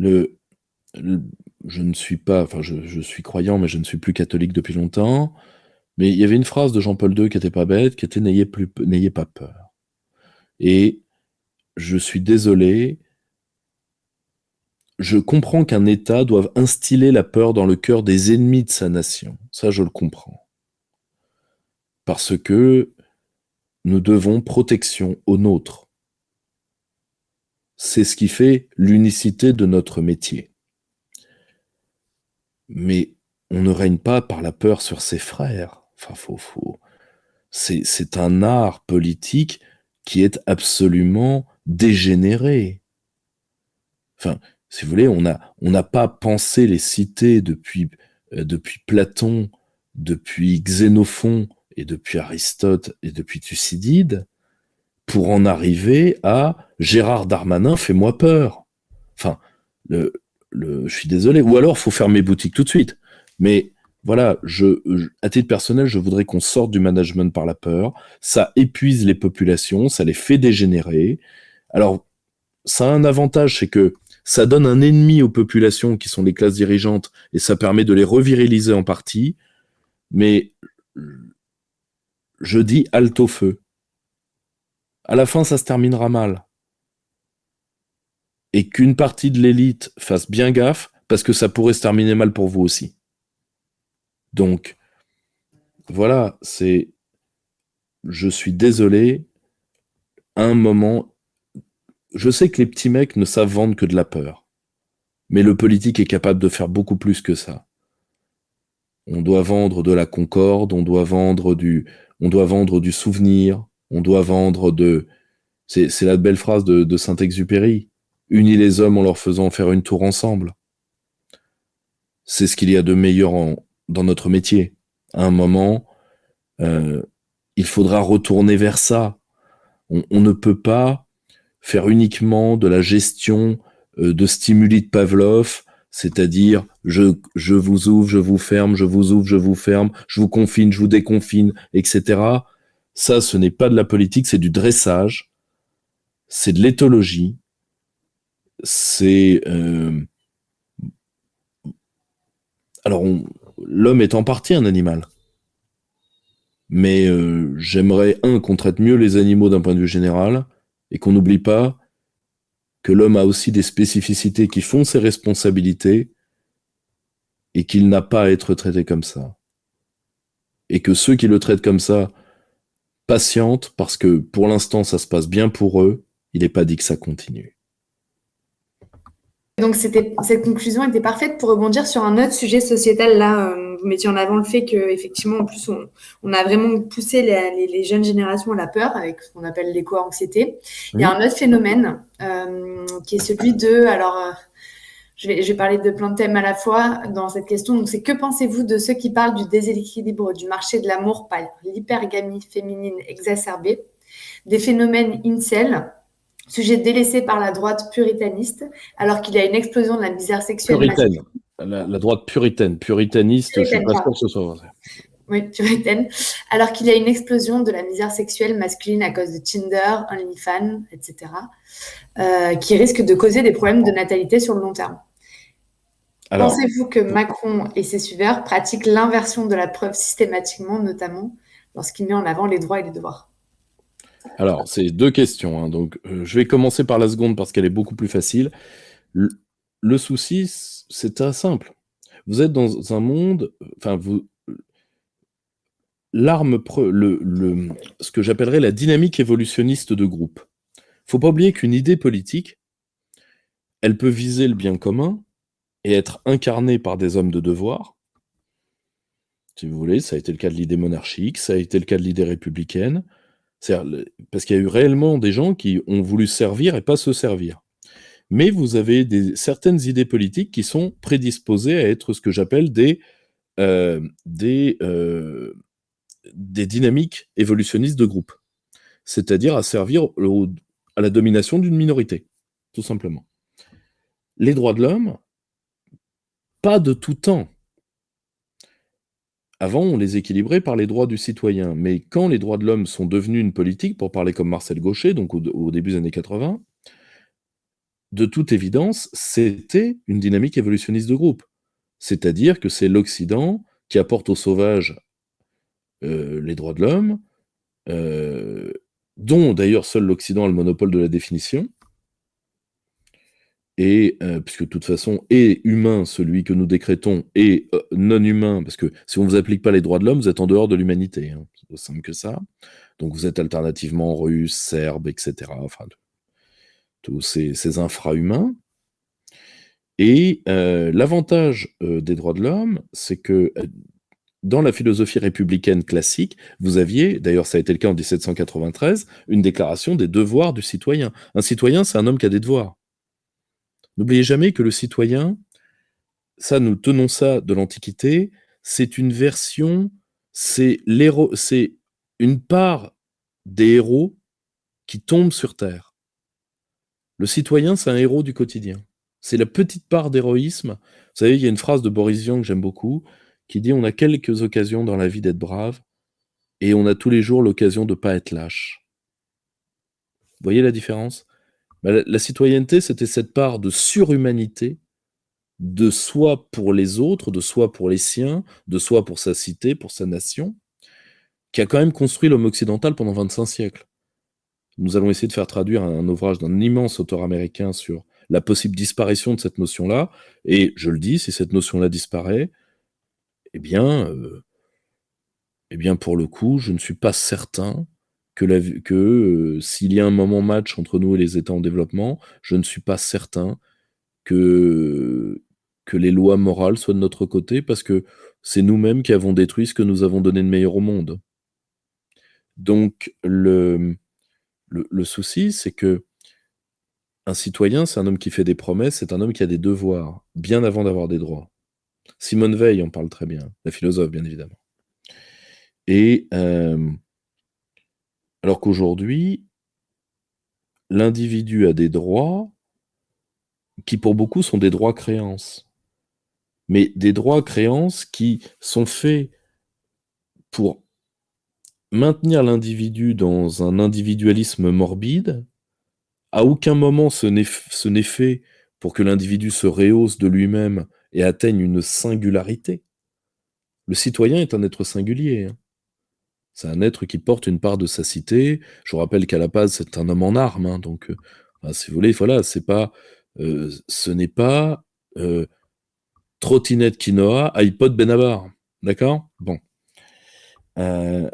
S2: Je ne suis pas... Enfin, je suis croyant, mais je ne suis plus catholique depuis longtemps. Mais il y avait une phrase de Jean-Paul II qui était pas bête, qui était « N'ayez pas peur ». Et je suis désolé, je comprends qu'un État doive instiller la peur dans le cœur des ennemis de sa nation. Ça, je le comprends. Parce que nous devons protection aux nôtres. C'est ce qui fait l'unicité de notre métier. Mais on ne règne pas par la peur sur ses frères. Enfin, c'est un art politique qui est absolument dégénéré. Enfin, si vous voulez, on n'a pas pensé les cités depuis Platon, depuis Xénophon et depuis Aristote et depuis Thucydide pour en arriver à Gérard Darmanin, fais-moi peur. Enfin, je suis désolé. Ou alors, faut fermer boutique tout de suite. Mais voilà, à titre personnel, je voudrais qu'on sorte du management par la peur. Ça épuise les populations, ça les fait dégénérer. Alors, ça a un avantage, c'est que ça donne un ennemi aux populations qui sont les classes dirigeantes et ça permet de les reviriliser en partie. Mais je dis halte au feu. À la fin, ça se terminera mal. Et qu'une partie de l'élite fasse bien gaffe, parce que ça pourrait se terminer mal pour vous aussi. Donc, voilà, je suis désolé, à un moment, je sais que les petits mecs ne savent vendre que de la peur. Mais le politique est capable de faire beaucoup plus que ça. On doit vendre de la concorde, on doit vendre du souvenir, on doit vendre de... C'est la belle phrase de Saint-Exupéry. Unis les hommes en leur faisant faire une tour ensemble. C'est ce qu'il y a de meilleur dans notre métier. À un moment, il faudra retourner vers ça. On ne peut pas faire uniquement de la gestion de stimuli de Pavlov, c'est-à-dire je vous ouvre, je vous ferme, je vous ouvre, je vous ferme, je vous confine, je vous déconfine, etc. Ça, ce n'est pas de la politique, c'est du dressage, c'est de l'éthologie, c'est... Alors, l'homme est en partie un animal. Mais j'aimerais, qu'on traite mieux les animaux d'un point de vue général, et qu'on n'oublie pas que l'homme a aussi des spécificités qui font ses responsabilités, et qu'il n'a pas à être traité comme ça. Et que ceux qui le traitent comme ça patientent, parce que pour l'instant ça se passe bien pour eux, il n'est pas dit que ça continue.
S1: Donc, cette conclusion était parfaite pour rebondir sur un autre sujet sociétal. Là, vous mettiez en avant le fait qu'effectivement, en plus, on a vraiment poussé les jeunes générations à la peur avec ce qu'on appelle l'éco-anxiété. Il y a un autre phénomène qui est celui de... Alors, je vais parler de plein de thèmes à la fois dans cette question. Donc, c'est que pensez-vous de ceux qui parlent du déséquilibre du marché de l'amour par l'hypergamie féminine exacerbée, des phénomènes incel, sujet délaissé par la droite puritaniste, alors qu'il y a une explosion de la misère sexuelle
S2: masculine. La droite puritaine. Puritaniste, je ne suis pas sûr que ce soit vrai.
S1: Oui, puritaine. Alors qu'il y a une explosion de la misère sexuelle masculine à cause de Tinder, OnlyFans, etc., qui risque de causer des problèmes de natalité sur le long terme. Alors, pensez-vous que Macron et ses suiveurs pratiquent l'inversion de la preuve systématiquement, notamment lorsqu'il met en avant les droits et les devoirs?
S2: Alors, c'est deux questions. Donc, je vais commencer par la seconde parce qu'elle est beaucoup plus facile. Le souci, c'est très simple. Vous êtes dans un monde... Enfin, ce que j'appellerais la dynamique évolutionniste de groupe. Faut pas oublier qu'une idée politique, elle peut viser le bien commun et être incarnée par des hommes de devoir. Si vous voulez, ça a été le cas de l'idée monarchique, ça a été le cas de l'idée républicaine, parce qu'il y a eu réellement des gens qui ont voulu servir et pas se servir. Mais vous avez certaines idées politiques qui sont prédisposées à être ce que j'appelle des dynamiques évolutionnistes de groupe, c'est-à-dire à servir à la domination d'une minorité, tout simplement. Les droits de l'homme, pas de tout temps. Avant, on les équilibrait par les droits du citoyen, mais quand les droits de l'homme sont devenus une politique, pour parler comme Marcel Gauchet, donc au début des années 80, de toute évidence, c'était une dynamique évolutionniste de groupe. C'est-à-dire que c'est l'Occident qui apporte aux sauvages les droits de l'homme, dont d'ailleurs seul l'Occident a le monopole de la définition, et puisque de toute façon, est humain celui que nous décrétons, et non humain, parce que si on ne vous applique pas les droits de l'homme, vous êtes en dehors de l'humanité, hein, c'est aussi simple que ça. Donc vous êtes alternativement russe, serbe, etc., enfin, tous ces infra-humains. Et l'avantage des droits de l'homme, c'est que dans la philosophie républicaine classique, vous aviez, d'ailleurs ça a été le cas en 1793, une déclaration des devoirs du citoyen. Un citoyen, c'est un homme qui a des devoirs. N'oubliez jamais que le citoyen, ça nous tenons ça de l'Antiquité, c'est une version, c'est une part des héros qui tombent sur Terre. Le citoyen, c'est un héros du quotidien. C'est la petite part d'héroïsme. Vous savez, il y a une phrase de Boris Vian que j'aime beaucoup, qui dit « On a quelques occasions dans la vie d'être brave, et on a tous les jours l'occasion de ne pas être lâche. » Vous voyez la différence? Bah, la citoyenneté, c'était cette part de surhumanité, de soi pour les autres, de soi pour les siens, de soi pour sa cité, pour sa nation, qui a quand même construit l'homme occidental pendant 25 siècles. Nous allons essayer de faire traduire un ouvrage d'un immense auteur américain sur la possible disparition de cette notion-là, et je le dis, si cette notion-là disparaît, eh bien, pour le coup, je ne suis pas certain que s'il y a un moment match entre nous et les États en développement, je ne suis pas certain que les lois morales soient de notre côté, parce que c'est nous-mêmes qui avons détruit ce que nous avons donné de meilleur au monde. Donc le souci, c'est que un citoyen, c'est un homme qui fait des promesses, c'est un homme qui a des devoirs, bien avant d'avoir des droits. Simone Veil en parle très bien, la philosophe, bien évidemment. Et alors qu'aujourd'hui, l'individu a des droits qui, pour beaucoup, sont des droits-créances. Mais des droits-créances qui sont faits pour maintenir l'individu dans un individualisme morbide. À aucun moment ce n'est fait pour que l'individu se rehausse de lui-même et atteigne une singularité. Le citoyen est un être singulier, hein. C'est un être qui porte une part de sa cité. Je vous rappelle qu'à la base, c'est un homme en armes, hein, donc bah, si vous voulez, voilà, ce n'est pas, trottinette quinoa, iPod Benabar. D'accord? Bon. Heu,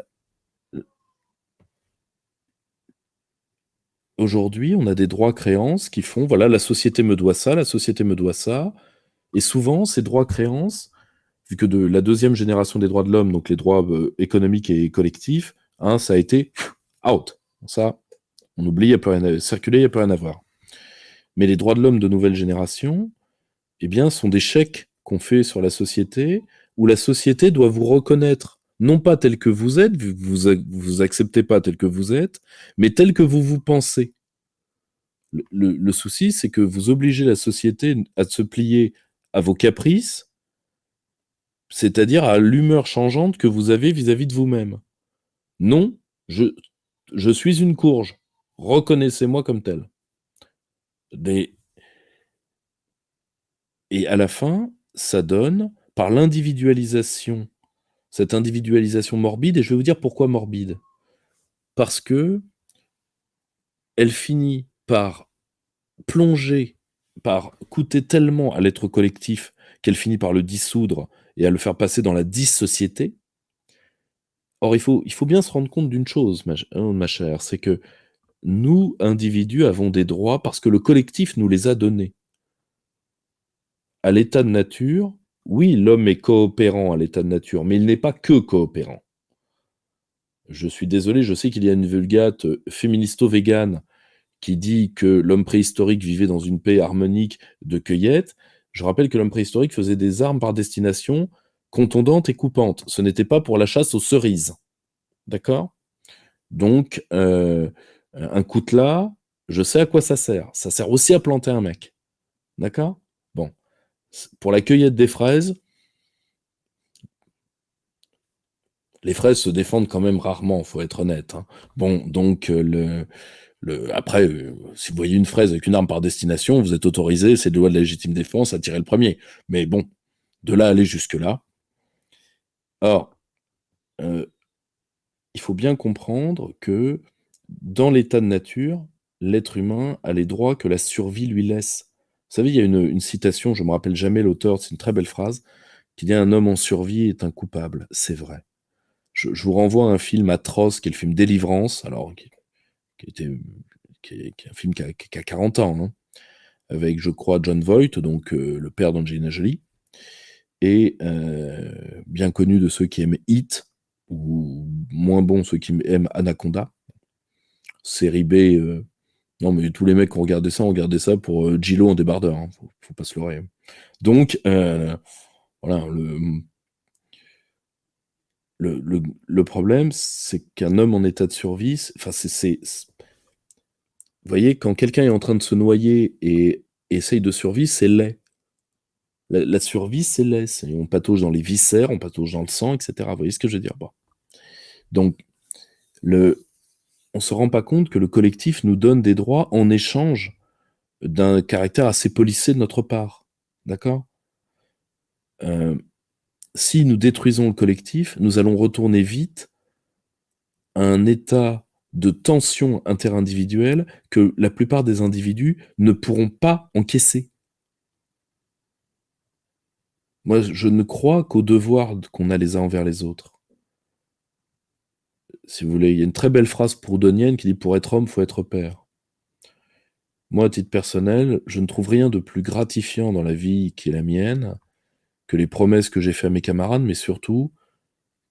S2: Aujourd'hui, on a des droits-créances qui font, voilà, la société me doit ça, la société me doit ça, et souvent, ces droits-créances, vu que de la deuxième génération des droits de l'homme, donc les droits économiques et collectifs, hein, ça a été out. Ça, on oublie, il n'y a plus rien à circuler, il n'y a plus rien à voir. Mais les droits de l'homme de nouvelle génération, eh bien, sont des chèques qu'on fait sur la société, où la société doit vous reconnaître, non pas tel que vous êtes, vu que vous acceptez pas tel que vous êtes, mais tel que vous vous pensez. Le souci, c'est que vous obligez la société à se plier à vos caprices, c'est-à-dire à l'humeur changeante que vous avez vis-à-vis de vous-même. Non, je suis une courge. Reconnaissez-moi comme tel. Des- Et à la fin, ça donne, par l'individualisation, cette individualisation morbide, et je vais vous dire pourquoi morbide. Parce que elle finit par plonger, par coûter tellement à l'être collectif qu'elle finit par le dissoudre et à le faire passer dans la dissociété. Or, il faut bien se rendre compte d'une chose, ma chère, c'est que nous, individus, avons des droits parce que le collectif nous les a donnés. À l'état de nature, oui, l'homme est coopérant à l'état de nature, mais il n'est pas que coopérant. Je suis désolé, je sais qu'il y a une vulgate féministo-végane qui dit que l'homme préhistorique vivait dans une paix harmonique de cueillette. Je rappelle que l'homme préhistorique faisait des armes par destination contondantes et coupantes. Ce n'était pas pour la chasse aux cerises. D'accord? Donc, un coutelas, je sais à quoi ça sert. Ça sert aussi à planter un mec. D'accord? Bon. Pour la cueillette des fraises, les fraises se défendent quand même rarement, faut être honnête, hein. Bon, donc, après, si vous voyez une fraise avec une arme par destination, vous êtes autorisé, c'est le loi de la légitime défense, à tirer le premier. Mais bon, de là à aller jusque-là. Or, il faut bien comprendre que dans l'état de nature, l'être humain a les droits que la survie lui laisse. Vous savez, il y a une citation, je me rappelle jamais l'auteur, c'est une très belle phrase, qui dit: «Un homme en survie est un coupable». C'est vrai. Je vous renvoie à un film atroce qui est le film Délivrance, alors qui était qui est un film qui a 40 ans, hein, avec, je crois, Jon Voight, donc le père d'Angelina Jolie, et bien connu de ceux qui aiment Heat, ou moins bon ceux qui aiment Anaconda. Série B, non mais tous les mecs qui ont regardé ça pour Gillo en débardeur, hein, faut pas se leurrer. Donc voilà, le problème, c'est qu'un homme en état de survie, enfin vous voyez, quand quelqu'un est en train de se noyer et essaye de survivre, c'est laid. La survie, c'est laid, on patauge dans les viscères, on patauge dans le sang, et cetera. Vous voyez ce que je veux dire? Bon. Donc le on se rend pas compte que le collectif nous donne des droits en échange d'un caractère assez policé de notre part. D'accord? Si nous détruisons le collectif, nous allons retourner vite à un état de tension interindividuelle que la plupart des individus ne pourront pas encaisser. Moi, je ne crois qu'aux devoirs qu'on a les uns envers les autres. Si vous voulez, il y a une très belle phrase proudhonienne qui dit: «Pour être homme, faut être père». Moi, à titre personnel, je ne trouve rien de plus gratifiant dans la vie qui est la mienne, que les promesses que j'ai fait à mes camarades, mais surtout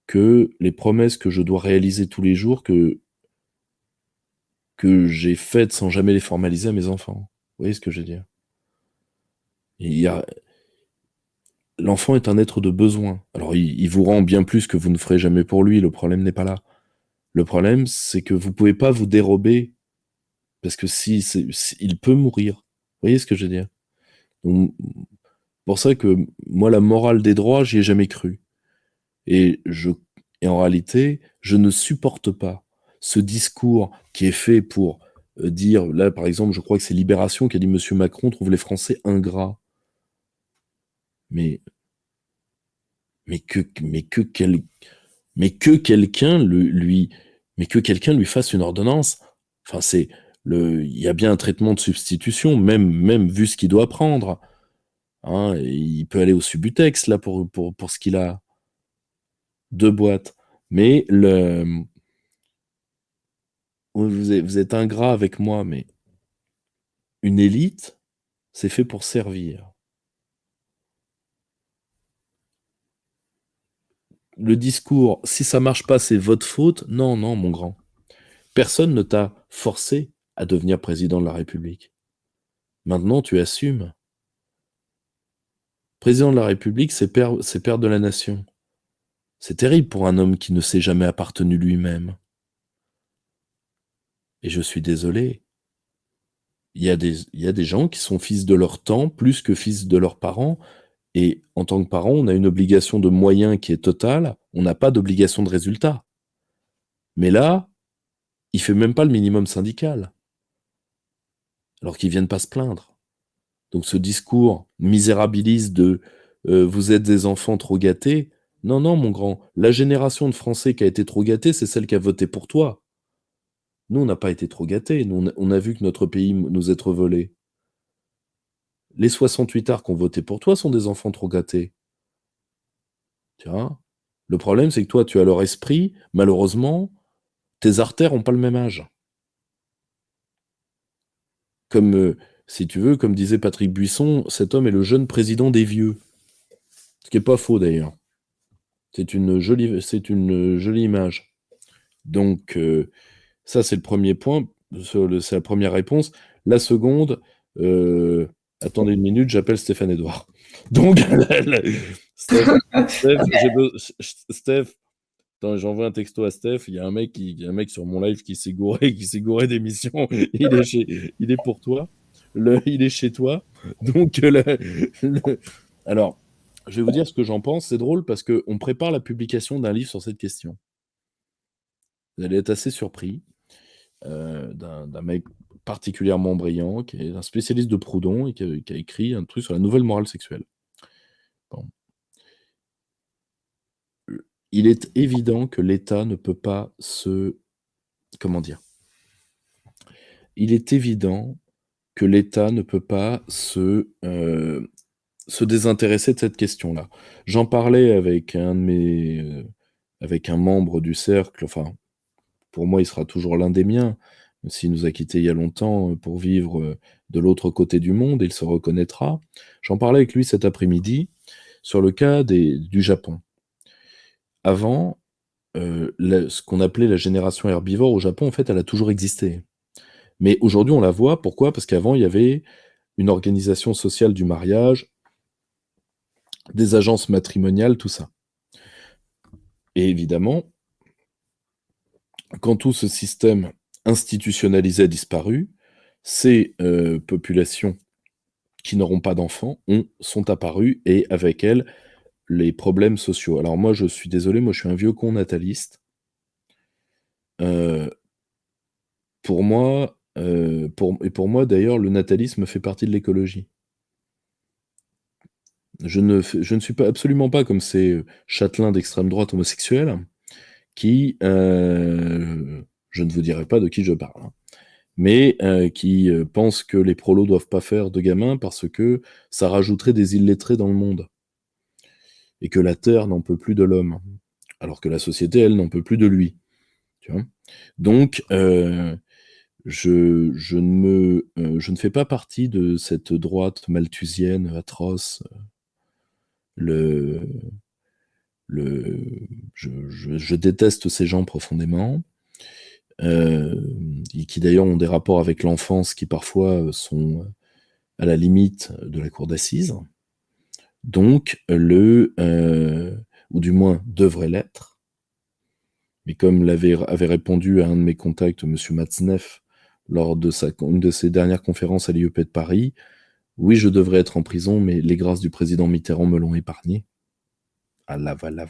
S2: que les promesses que je dois réaliser tous les jours, que j'ai faites sans jamais les formaliser à mes enfants. Vous voyez ce que je veux dire? Il y a L'enfant est un être de besoin. Alors il vous rend bien plus que vous ne ferez jamais pour lui, le problème n'est pas là. Le problème, c'est que vous pouvez pas vous dérober, parce que si il peut mourir. Vous voyez ce que je veux dire? Donc, pour ça que moi, la morale des droits, j'y ai jamais cru. Et en réalité, je ne supporte pas ce discours qui est fait pour dire, là par exemple, je crois que c'est Libération qui a dit: «Monsieur Macron trouve les Français ingrats». Mais, mais que, mais que, quel- mais que quelqu'un que quelqu'un lui fasse une ordonnance. Enfin, il y a bien un traitement de substitution, même vu ce qu'il doit prendre. Hein, et il peut aller au Subutex là pour ce qu'il a, 2 boîtes. Mais vous êtes ingrat avec moi, mais une élite, c'est fait pour servir. Le discours, si ça marche pas, c'est votre faute. Non, non, mon grand. Personne ne t'a forcé à devenir président de la République. Maintenant, tu assumes. Président de la République, c'est père de la nation. C'est terrible pour un homme qui ne s'est jamais appartenu lui-même. Et je suis désolé. Il y a des gens qui sont fils de leur temps plus que fils de leurs parents. Et en tant que parent, on a une obligation de moyens qui est totale. On n'a pas d'obligation de résultat. Mais là, il fait même pas le minimum syndical. Alors qu'ils viennent pas se plaindre. Donc ce discours misérabiliste de vous êtes des enfants trop gâtés. Non, non, mon grand. La génération de Français qui a été trop gâtée, c'est celle qui a voté pour toi. Nous, on n'a pas été trop gâtés. Nous, on a vu que notre pays nous être volé. Les 68 arts qui ont voté pour toi sont des enfants trop gâtés. Tu vois? Le problème, c'est que toi, tu as leur esprit. Malheureusement, tes artères n'ont pas le même âge. Comme, si tu veux, comme disait Patrick Buisson, cet homme est le jeune président des vieux. Ce qui n'est pas faux d'ailleurs. C'est une jolie image. Donc, ça, c'est le premier point. C'est la première réponse. La seconde, attendez une minute, j'appelle Stéphane Edouard. Donc, Steph, Steph, attends, j'envoie un texto à Steph. Il y a un mec sur mon live qui s'est gouré d'émission. Il est pour toi. Il est chez toi. Donc, alors, je vais vous dire ce que j'en pense. C'est drôle parce qu'on prépare la publication d'un livre sur cette question. Vous allez être assez surpris. D'un mec particulièrement brillant, qui est un spécialiste de Proudhon et qui a écrit un truc sur la nouvelle morale sexuelle. Bon. Il est évident que l'État ne peut pas se... Comment dire? Il est évident que l'État ne peut pas se désintéresser de cette question-là. J'en parlais avec avec un membre du cercle, enfin, pour moi, il sera toujours l'un des miens, même s'il nous a quittés il y a longtemps pour vivre de l'autre côté du monde, et il se reconnaîtra. J'en parlais avec lui cet après-midi sur le cas du Japon. Avant, ce qu'on appelait la génération herbivore au Japon, en fait, elle a toujours existé. Mais aujourd'hui, on la voit. Pourquoi? Parce qu'avant, il y avait une organisation sociale du mariage, des agences matrimoniales, tout ça. Et évidemment, quand tout ce système institutionnalisé a disparu, ces populations qui n'auront pas d'enfants sont apparues, et avec elles, les problèmes sociaux. Alors moi, je suis désolé, moi je suis un vieux con nataliste. Pour moi, pour moi, d'ailleurs, le natalisme fait partie de l'écologie. Je ne suis absolument pas comme ces châtelains d'extrême droite homosexuels qui, je ne vous dirai pas de qui je parle, hein, mais qui pensent que les prolos doivent pas faire de gamins parce que ça rajouterait des illettrés dans le monde et que la Terre n'en peut plus de l'homme, alors que la société, elle, n'en peut plus de lui. Tu vois. Donc, je ne fais pas partie de cette droite malthusienne atroce. Le, je déteste ces gens profondément, et qui d'ailleurs ont des rapports avec l'enfance qui parfois sont à la limite de la cour d'assises. Donc, ou du moins devrait l'être. Mais comme avait répondu à un de mes contacts, M. Matzneff, lors de une de ses dernières conférences à l'IEP de Paris, oui, je devrais être en prison, mais les grâces du président Mitterrand me l'ont épargné. Ah là, voilà.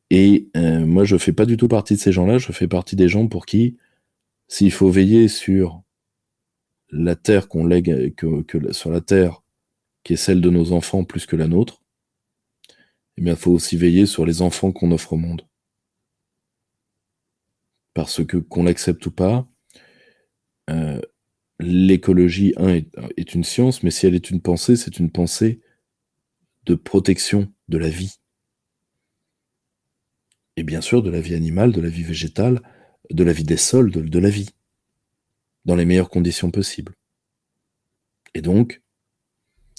S2: Et moi, je fais pas du tout partie de ces gens-là, je fais partie des gens pour qui, s'il faut veiller sur la terre qu'on lègue, sur la terre qui est celle de nos enfants plus que la nôtre, eh bien, il faut aussi veiller sur les enfants qu'on offre au monde. Parce que, qu'on l'accepte ou pas, l'écologie, est une science, mais si elle est une pensée, c'est une pensée de protection de la vie. Et bien sûr, de la vie animale, de la vie végétale, de la vie des sols, de la vie, dans les meilleures conditions possibles. Et donc,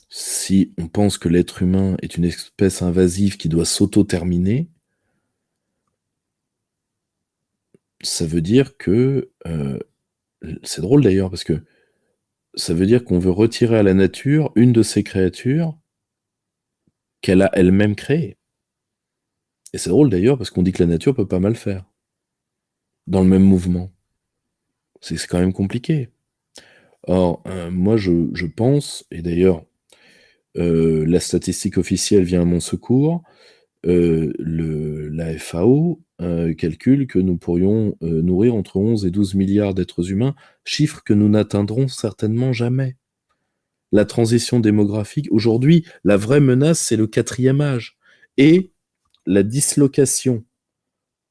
S2: si on pense que l'être humain est une espèce invasive qui doit s'auto-terminer, ça veut dire que... c'est drôle d'ailleurs, parce que ça veut dire qu'on veut retirer à la nature une de ces créatures qu'elle a elle-même créées. Et c'est drôle d'ailleurs, parce qu'on dit que la nature peut pas mal faire. Dans le même mouvement. C'est quand même compliqué. Or, moi, je pense, et d'ailleurs, la statistique officielle vient à mon secours, la FAO calcule que nous pourrions nourrir entre 11 et 12 milliards d'êtres humains, chiffre que nous n'atteindrons certainement jamais. La transition démographique, aujourd'hui, la vraie menace, c'est le 4e âge. Et la dislocation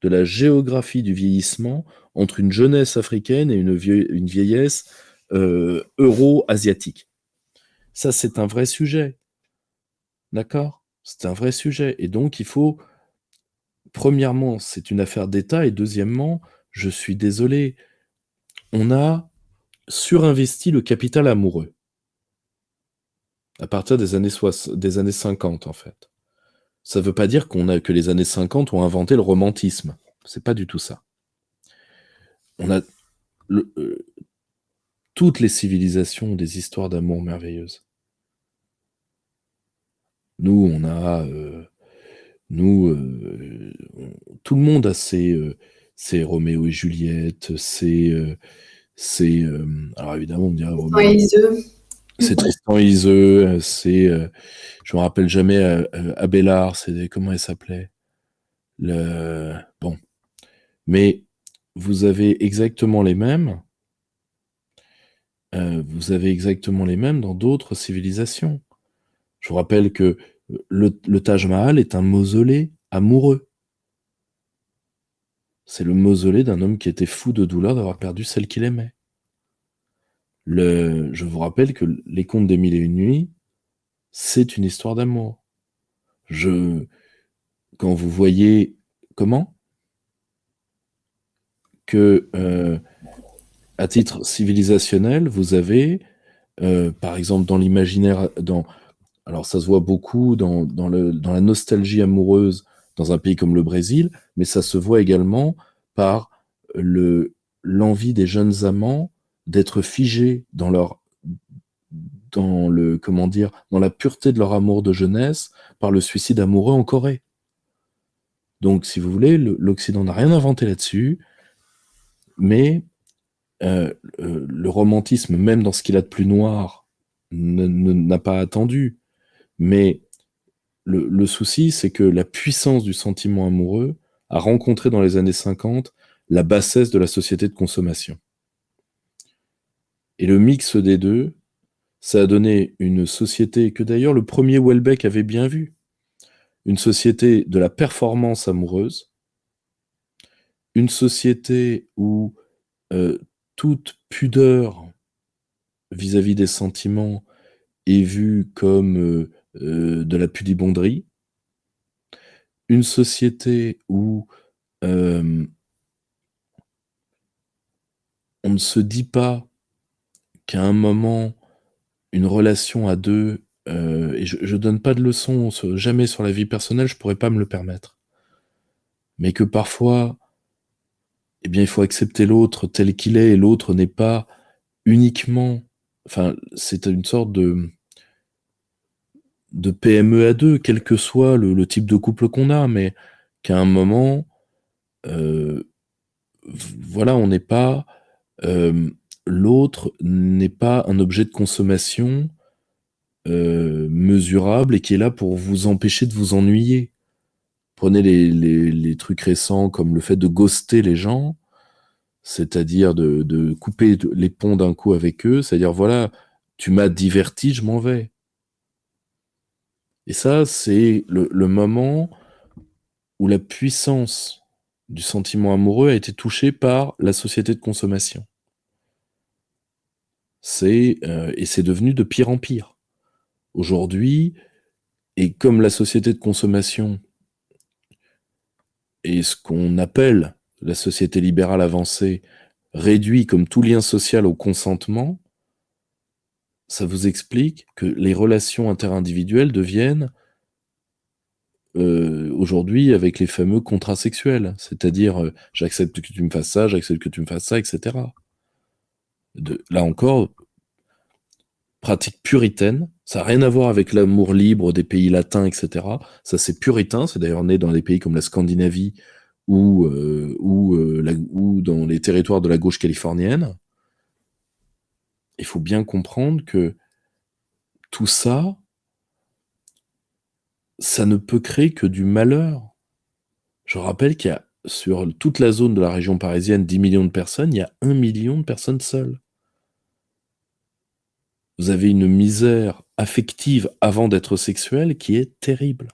S2: de la géographie du vieillissement entre une jeunesse africaine et une vieillesse euro-asiatique. Ça, c'est un vrai sujet. D'accord ? C'est un vrai sujet. Et donc, il faut... Premièrement, c'est une affaire d'État. Et deuxièmement, je suis désolé, on a surinvesti le capital amoureux. À partir des années 50, en fait. Ça ne veut pas dire que les années 50 ont inventé le romantisme. C'est pas du tout ça. On a... toutes les civilisations ont des histoires d'amour merveilleuses. Nous, on a... tout le monde a ses Roméo et Juliette, alors évidemment, on me dirait c'est Tristan et Iseult, je me rappelle jamais, Abélard, comment elle s'appelait, bon. Mais vous avez exactement les mêmes dans d'autres civilisations. Je vous rappelle que le Taj Mahal est un mausolée amoureux. C'est le mausolée d'un homme qui était fou de douleur d'avoir perdu celle qu'il aimait. Je vous rappelle que les Contes des Mille et une Nuits, c'est une histoire d'amour. Quand vous voyez... Comment ? Que, à titre civilisationnel, vous avez, par exemple, dans l'imaginaire... Alors ça se voit beaucoup dans la nostalgie amoureuse dans un pays comme le Brésil, mais ça se voit également par l'envie des jeunes amants d'être figés dans la pureté de leur amour de jeunesse par le suicide amoureux en Corée. Donc, si vous voulez, l'Occident n'a rien inventé là-dessus, mais le romantisme, même dans ce qu'il a de plus noir, n'a pas attendu. Mais le souci, c'est que la puissance du sentiment amoureux a rencontré dans les années 50 la bassesse de la société de consommation. Et le mix des deux, ça a donné une société que d'ailleurs le premier Houellebecq avait bien vu. Une société de la performance amoureuse, une société où toute pudeur vis-à-vis des sentiments est vue comme de la pudibonderie, une société où on ne se dit pas qu'à un moment, une relation à deux, et je donne pas de leçons jamais sur la vie personnelle, je pourrais pas me le permettre. Mais que parfois, eh bien, il faut accepter l'autre tel qu'il est, et l'autre n'est pas uniquement... Enfin, c'est une sorte de PME à deux, quel que soit le type de couple qu'on a, mais qu'à un moment, euh, voilà, on n'est pas... euh, l'autre n'est pas un objet de consommation mesurable et qui est là pour vous empêcher de vous ennuyer. Prenez les trucs récents comme le fait de ghoster les gens, c'est-à-dire de couper les ponts d'un coup avec eux, c'est-à-dire voilà, tu m'as diverti, je m'en vais. Et ça, c'est le moment où la puissance du sentiment amoureux a été touchée par la société de consommation. Et c'est devenu de pire en pire. Aujourd'hui, et comme la société de consommation est ce qu'on appelle la société libérale avancée, réduit comme tout lien social au consentement, ça vous explique que les relations interindividuelles deviennent aujourd'hui avec les fameux contrats sexuels, c'est-à-dire j'accepte que tu me fasses ça, j'accepte que tu me fasses ça, etc. Là encore, pratique puritaine, ça n'a rien à voir avec l'amour libre des pays latins, etc. Ça c'est puritain, c'est d'ailleurs né dans des pays comme la Scandinavie ou dans les territoires de la gauche californienne. Il faut bien comprendre que tout ça, ça ne peut créer que du malheur. Je rappelle qu'il y a sur toute la zone de la région parisienne 10 millions de personnes, il y a 1 million de personnes seules. Vous avez une misère affective avant d'être sexuelle qui est terrible.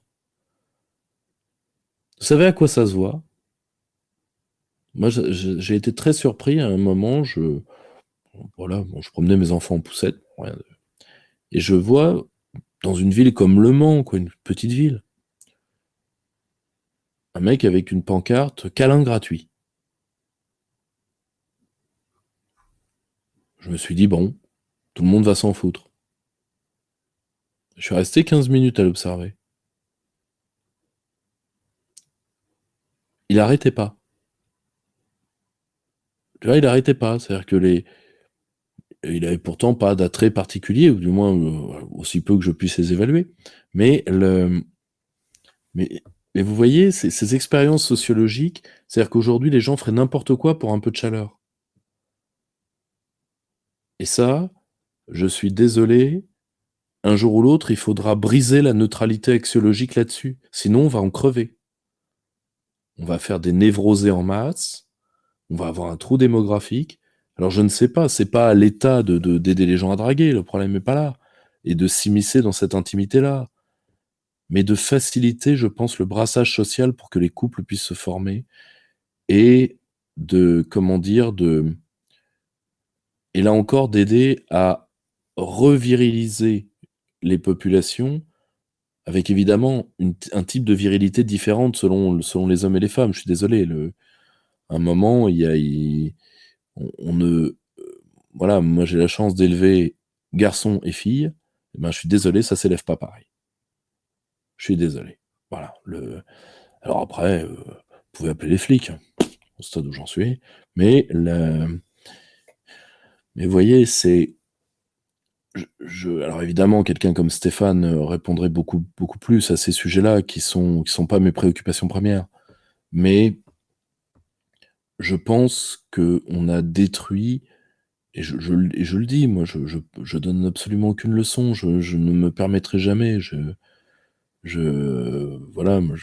S2: Vous savez à quoi ça se voit? Moi, j'ai été très surpris à un moment, voilà, bon, je promenais mes enfants en poussette, et je vois dans une ville comme Le Mans, quoi, une petite ville, un mec avec une pancarte câlin gratuit. Je me suis dit, bon, tout le monde va s'en foutre. Je suis resté 15 minutes à l'observer. Il arrêtait pas. Tu vois, il arrêtait pas. C'est-à-dire que il avait pourtant pas d'attrait particulier, ou du moins aussi peu que je puisse les évaluer. Mais, mais, mais vous voyez, ces expériences sociologiques, c'est-à-dire qu'aujourd'hui, les gens feraient n'importe quoi pour un peu de chaleur. Et ça, je suis désolé, un jour ou l'autre, il faudra briser la neutralité axiologique là-dessus. Sinon, on va en crever. On va faire des névrosés en masse, on va avoir un trou démographique. Alors je ne sais pas, c'est pas à l'État d'aider les gens à draguer, le problème n'est pas là, et de s'immiscer dans cette intimité-là, mais de faciliter, je pense, le brassage social pour que les couples puissent se former, et comment dire, et là encore, d'aider à reviriliser les populations, avec évidemment un type de virilité différente selon les hommes et les femmes. Je suis désolé, à un moment, on ne... Voilà, moi j'ai la chance d'élever garçons et filles, eh ben, je suis désolé, ça s'élève pas pareil. Je suis désolé. Voilà. Alors après, vous pouvez appeler les flics, hein, au stade où j'en suis, mais vous voyez, c'est... Alors évidemment, quelqu'un comme Stéphane répondrait beaucoup, beaucoup plus à ces sujets-là qui sont pas mes préoccupations premières. Mais je pense qu'on a détruit, et je le dis, moi, je donne absolument aucune leçon, je ne me permettrai jamais, voilà, moi,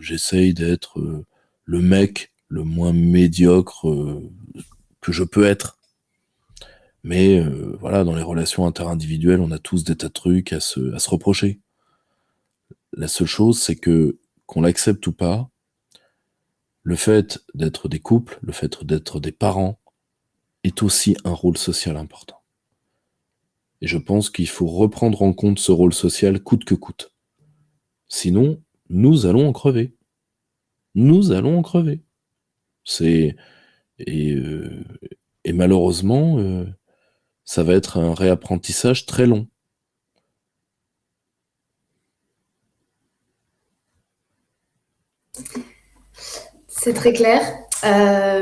S2: j'essaye d'être le mec le moins médiocre que je peux être. Mais voilà, dans les relations interindividuelles, on a tous des tas de trucs à se reprocher. La seule chose, c'est que, qu'on l'accepte ou pas, le fait d'être des couples, le fait d'être des parents, est aussi un rôle social important. Et je pense qu'il faut reprendre en compte ce rôle social coûte que coûte. Sinon, nous allons en crever. Nous allons en crever. C'est et, euh, et malheureusement, ça va être un réapprentissage très long.
S1: C'est très clair.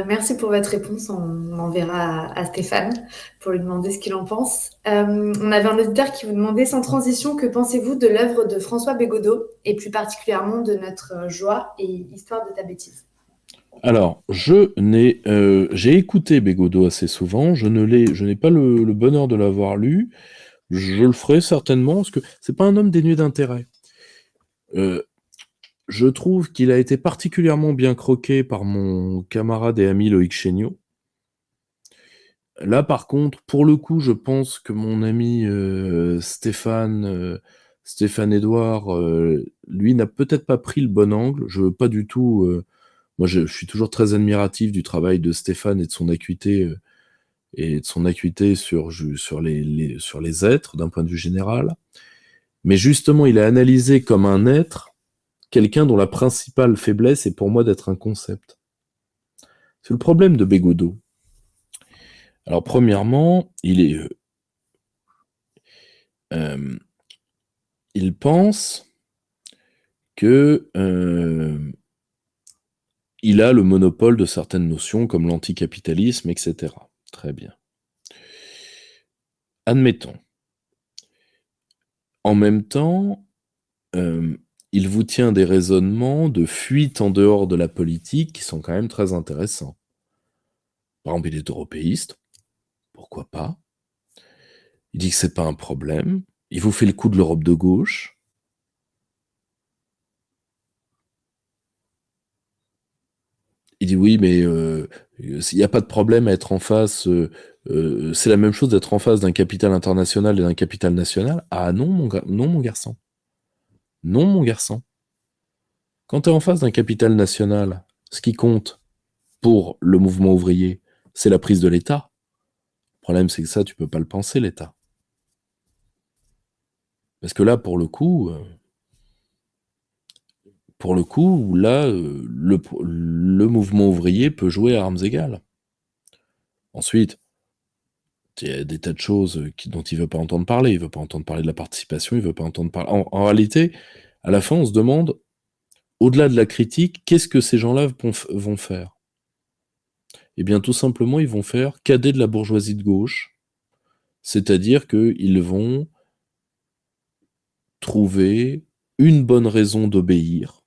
S1: Merci pour votre réponse. On enverra à Stéphane pour lui demander ce qu'il en pense. On avait un auditeur qui vous demandait, sans transition, que pensez-vous de l'œuvre de François Bégodeau et plus particulièrement de notre joie et histoire de ta bêtise?
S2: Alors, j'ai écouté Bégodeau assez souvent. Je n'ai pas le bonheur de l'avoir lu. Je le ferai certainement parce que c'est pas un homme dénué d'intérêt. Je trouve qu'il a été particulièrement bien croqué par mon camarade et ami Loïc Chéniaud. Là, par contre, pour le coup, je pense que mon ami Stéphane Edouard, lui, n'a peut-être pas pris le bon angle. Je veux pas du tout. Moi, je suis toujours très admiratif du travail de Stéphane et de son acuité sur les êtres d'un point de vue général. Mais justement, il a analysé comme un être quelqu'un dont la principale faiblesse est pour moi d'être un concept. C'est le problème de Bégodeau. Alors, premièrement, il pense que il a le monopole de certaines notions comme l'anticapitalisme, etc. Très bien. Admettons. En même temps, il vous tient des raisonnements de fuite en dehors de la politique qui sont quand même très intéressants. Par exemple, il est européiste. Pourquoi pas? Il dit que c'est pas un problème. Il vous fait le coup de l'Europe de gauche. Il dit oui, mais il n'y a pas de problème à être en face. C'est la même chose d'être en face d'un capital international et d'un capital national. Ah non, non, mon garçon. Non, mon garçon. Quand tu es en face d'un capital national, ce qui compte pour le mouvement ouvrier, c'est la prise de l'État. Le problème, c'est que ça, tu peux pas le penser, l'État. Parce que là, là, le mouvement ouvrier peut jouer à armes égales. Ensuite, il y a des tas de choses dont il veut pas entendre parler. Il veut pas entendre parler de la participation, il veut pas entendre parler. En réalité, à la fin, on se demande, au-delà de la critique, qu'est-ce que ces gens-là vont faire? Eh bien, tout simplement, ils vont faire cadet de la bourgeoisie de gauche, c'est-à-dire qu'ils vont trouver une bonne raison d'obéir.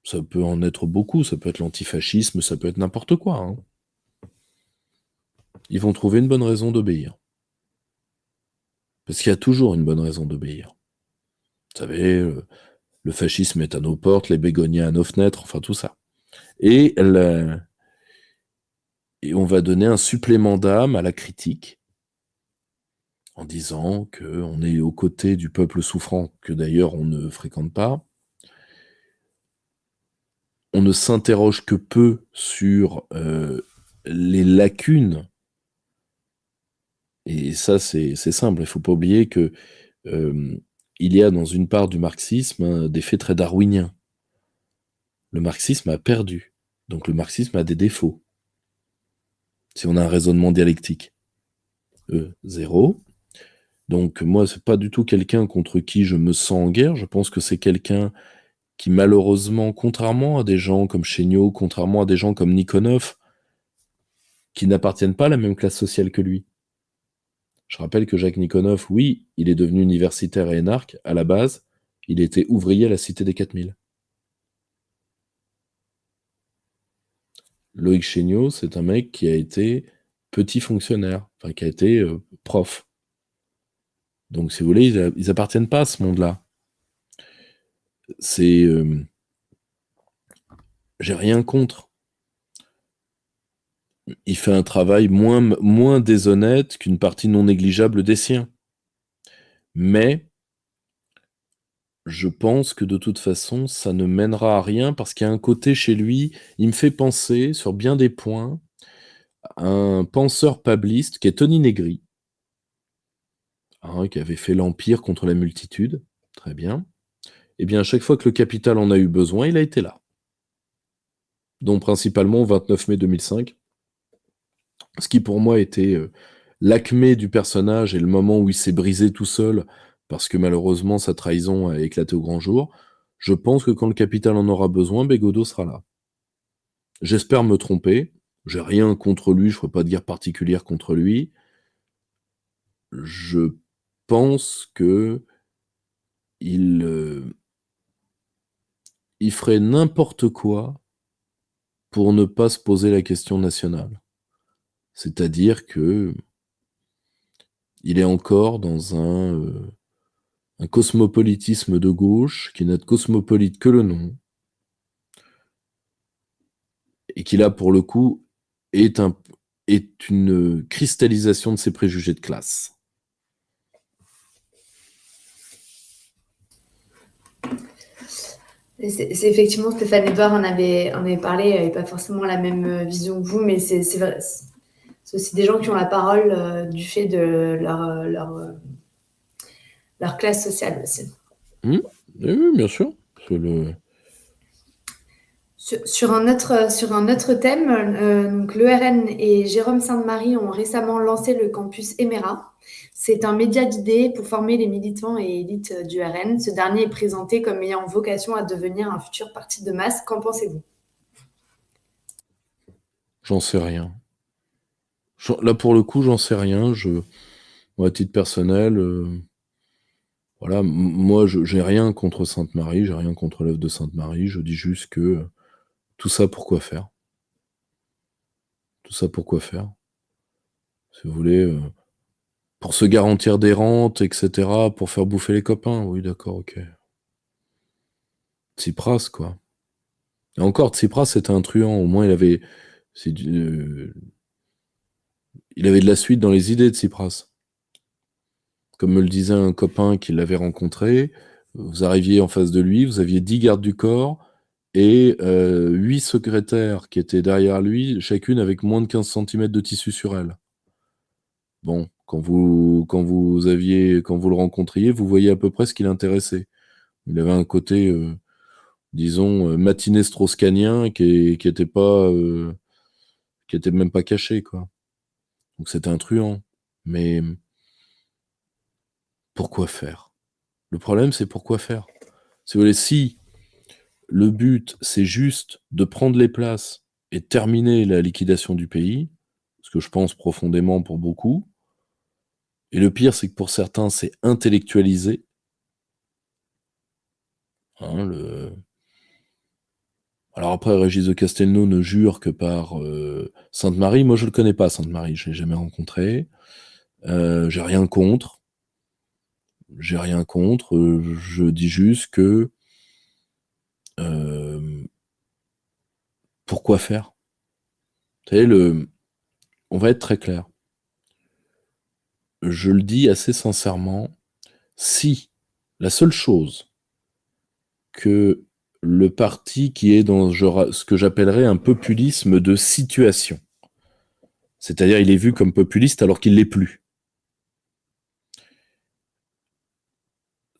S2: Ça peut en être beaucoup, ça peut être l'antifascisme, ça peut être n'importe quoi. Hein. Ils vont trouver une bonne raison d'obéir. Parce qu'il y a toujours une bonne raison d'obéir. Vous savez, le fascisme est à nos portes, les bégonias à nos fenêtres, enfin tout ça. Et, et on va donner un supplément d'âme à la critique en disant qu'on est aux côtés du peuple souffrant, que d'ailleurs on ne fréquente pas. On ne s'interroge que peu sur les lacunes. Et ça, c'est simple. Il ne faut pas oublier que il y a dans une part du marxisme des faits très darwiniens. Le marxisme a perdu. Donc le marxisme a des défauts. Si on a un raisonnement dialectique. Zéro. Donc moi, c'est pas du tout quelqu'un contre qui je me sens en guerre. Je pense que c'est quelqu'un qui, malheureusement, contrairement à des gens comme Chéniaud, contrairement à des gens comme Nikonov, qui n'appartiennent pas à la même classe sociale que lui. Je rappelle que Jacques Nikonov, oui, il est devenu universitaire et énarque. À la base, il était ouvrier à la Cité des 4000. Loïc Chéniaud, c'est un mec qui a été petit fonctionnaire, enfin qui a été prof. Donc, si vous voulez, ils appartiennent pas à ce monde-là. C'est, j'ai rien contre. il fait un travail moins déshonnête qu'une partie non négligeable des siens. Mais je pense que de toute façon, ça ne mènera à rien parce qu'il y a un côté chez lui, il me fait penser sur bien des points à un penseur pabliste qui est Tony Negri, hein, qui avait fait l'Empire contre la multitude. Très bien. Eh bien, à chaque fois que le capital en a eu besoin, il a été là. Donc principalement au 29 mai 2005. Ce qui pour moi était l'acmé du personnage et le moment où il s'est brisé tout seul parce que malheureusement sa trahison a éclaté au grand jour. Je pense que quand le capital en aura besoin, Godot sera là. J'espère me tromper. J'ai rien contre lui, je ne ferai pas de guerre particulière contre lui. Je pense que il ferait n'importe quoi pour ne pas se poser la question nationale. C'est-à-dire que il est encore dans un cosmopolitisme de gauche qui n'a de cosmopolite que le nom, et qui là, pour le coup, est une cristallisation de ses préjugés de classe.
S1: C'est effectivement, Stéphane Edouard en avait parlé, il n'avait pas forcément la même vision que vous, mais c'est vrai, c'est aussi des gens qui ont la parole du fait de leur classe sociale aussi.
S2: Oui, bien sûr.
S1: Sur un autre thème, donc l'ERN et Jérôme Sainte-Marie ont récemment lancé le campus Emera. C'est un média d'idées pour former les militants et élites du RN. Ce dernier est présenté comme ayant vocation à devenir un futur parti de masse. Qu'en pensez-vous?
S2: J'en sais rien. Là, pour le coup, j'en sais rien. Moi, à titre personnel, voilà, moi, j'ai rien contre Sainte-Marie, j'ai rien contre l'œuvre de Sainte-Marie. Je dis juste que tout ça, pourquoi faire? Tout ça, pourquoi faire? Si vous voulez, pour se garantir des rentes, etc., pour faire bouffer les copains. Oui, d'accord, ok. Tsipras, quoi. Et encore, Tsipras, c'était un truand. Au moins, il avait de la suite dans les idées de Tsipras. Comme me le disait un copain qui l'avait rencontré, vous arriviez en face de lui, vous aviez 10 gardes du corps et 8 secrétaires qui étaient derrière lui, chacune avec moins de 15 cm de tissu sur elle. Bon, quand vous le rencontriez, vous voyez à peu près ce qui l'intéressait. Il avait un côté, disons, matiné strauss-kahnien qui était même pas caché, quoi. Donc c'était un truand. Mais pourquoi faire? Le problème, c'est pourquoi faire? Si vous voulez, si le but, c'est juste de prendre les places et de terminer la liquidation du pays, ce que je pense profondément pour beaucoup, et le pire, c'est que pour certains, c'est intellectualisé. Hein, Alors après, Régis de Castelnau ne jure que par Sainte-Marie. Moi, je ne le connais pas, Sainte-Marie, je ne l'ai jamais rencontré. J'ai rien contre. J'ai rien contre. Je dis juste que pourquoi faire? Vous savez, on va être très clair. Je le dis assez sincèrement, si la seule chose que le parti qui est dans ce que j'appellerais un populisme de situation, c'est-à-dire il est vu comme populiste alors qu'il ne l'est plus.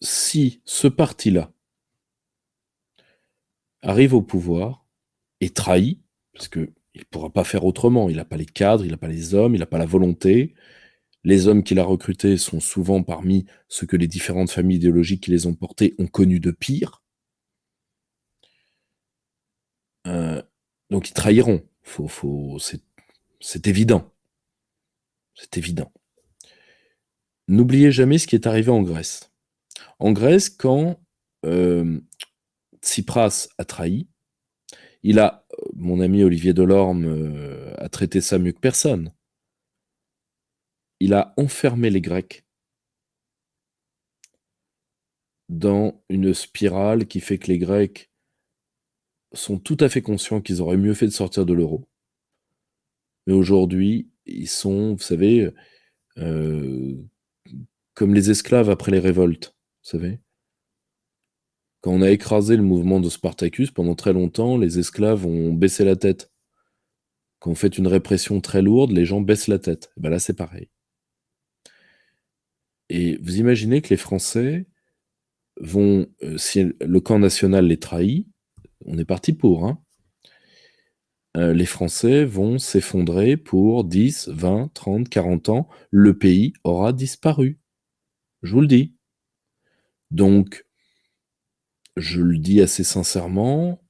S2: Si ce parti-là arrive au pouvoir et trahit, parce qu'il ne pourra pas faire autrement, il n'a pas les cadres, il n'a pas les hommes, il n'a pas la volonté, les hommes qu'il a recrutés sont souvent parmi ceux que les différentes familles idéologiques qui les ont portés ont connu de pire. Donc ils trahiront. C'est évident. C'est évident. N'oubliez jamais ce qui est arrivé en Grèce. En Grèce, quand Tsipras a trahi, mon ami Olivier Delorme a traité ça mieux que personne. Il a enfermé les Grecs dans une spirale qui fait que les Grecs sont tout à fait conscients qu'ils auraient mieux fait de sortir de l'euro. mais aujourd'hui, ils sont, vous savez, comme les esclaves après les révoltes, vous savez. Quand on a écrasé le mouvement de Spartacus, pendant très longtemps, les esclaves ont baissé la tête. Quand on fait une répression très lourde, les gens baissent la tête. Et ben là, c'est pareil. Et vous imaginez que les Français vont, si le camp national les trahit, on est parti pour, hein, les Français vont s'effondrer pour 10, 20, 30, 40 ans. Le pays aura disparu. Je vous le dis. Donc, je le dis assez sincèrement,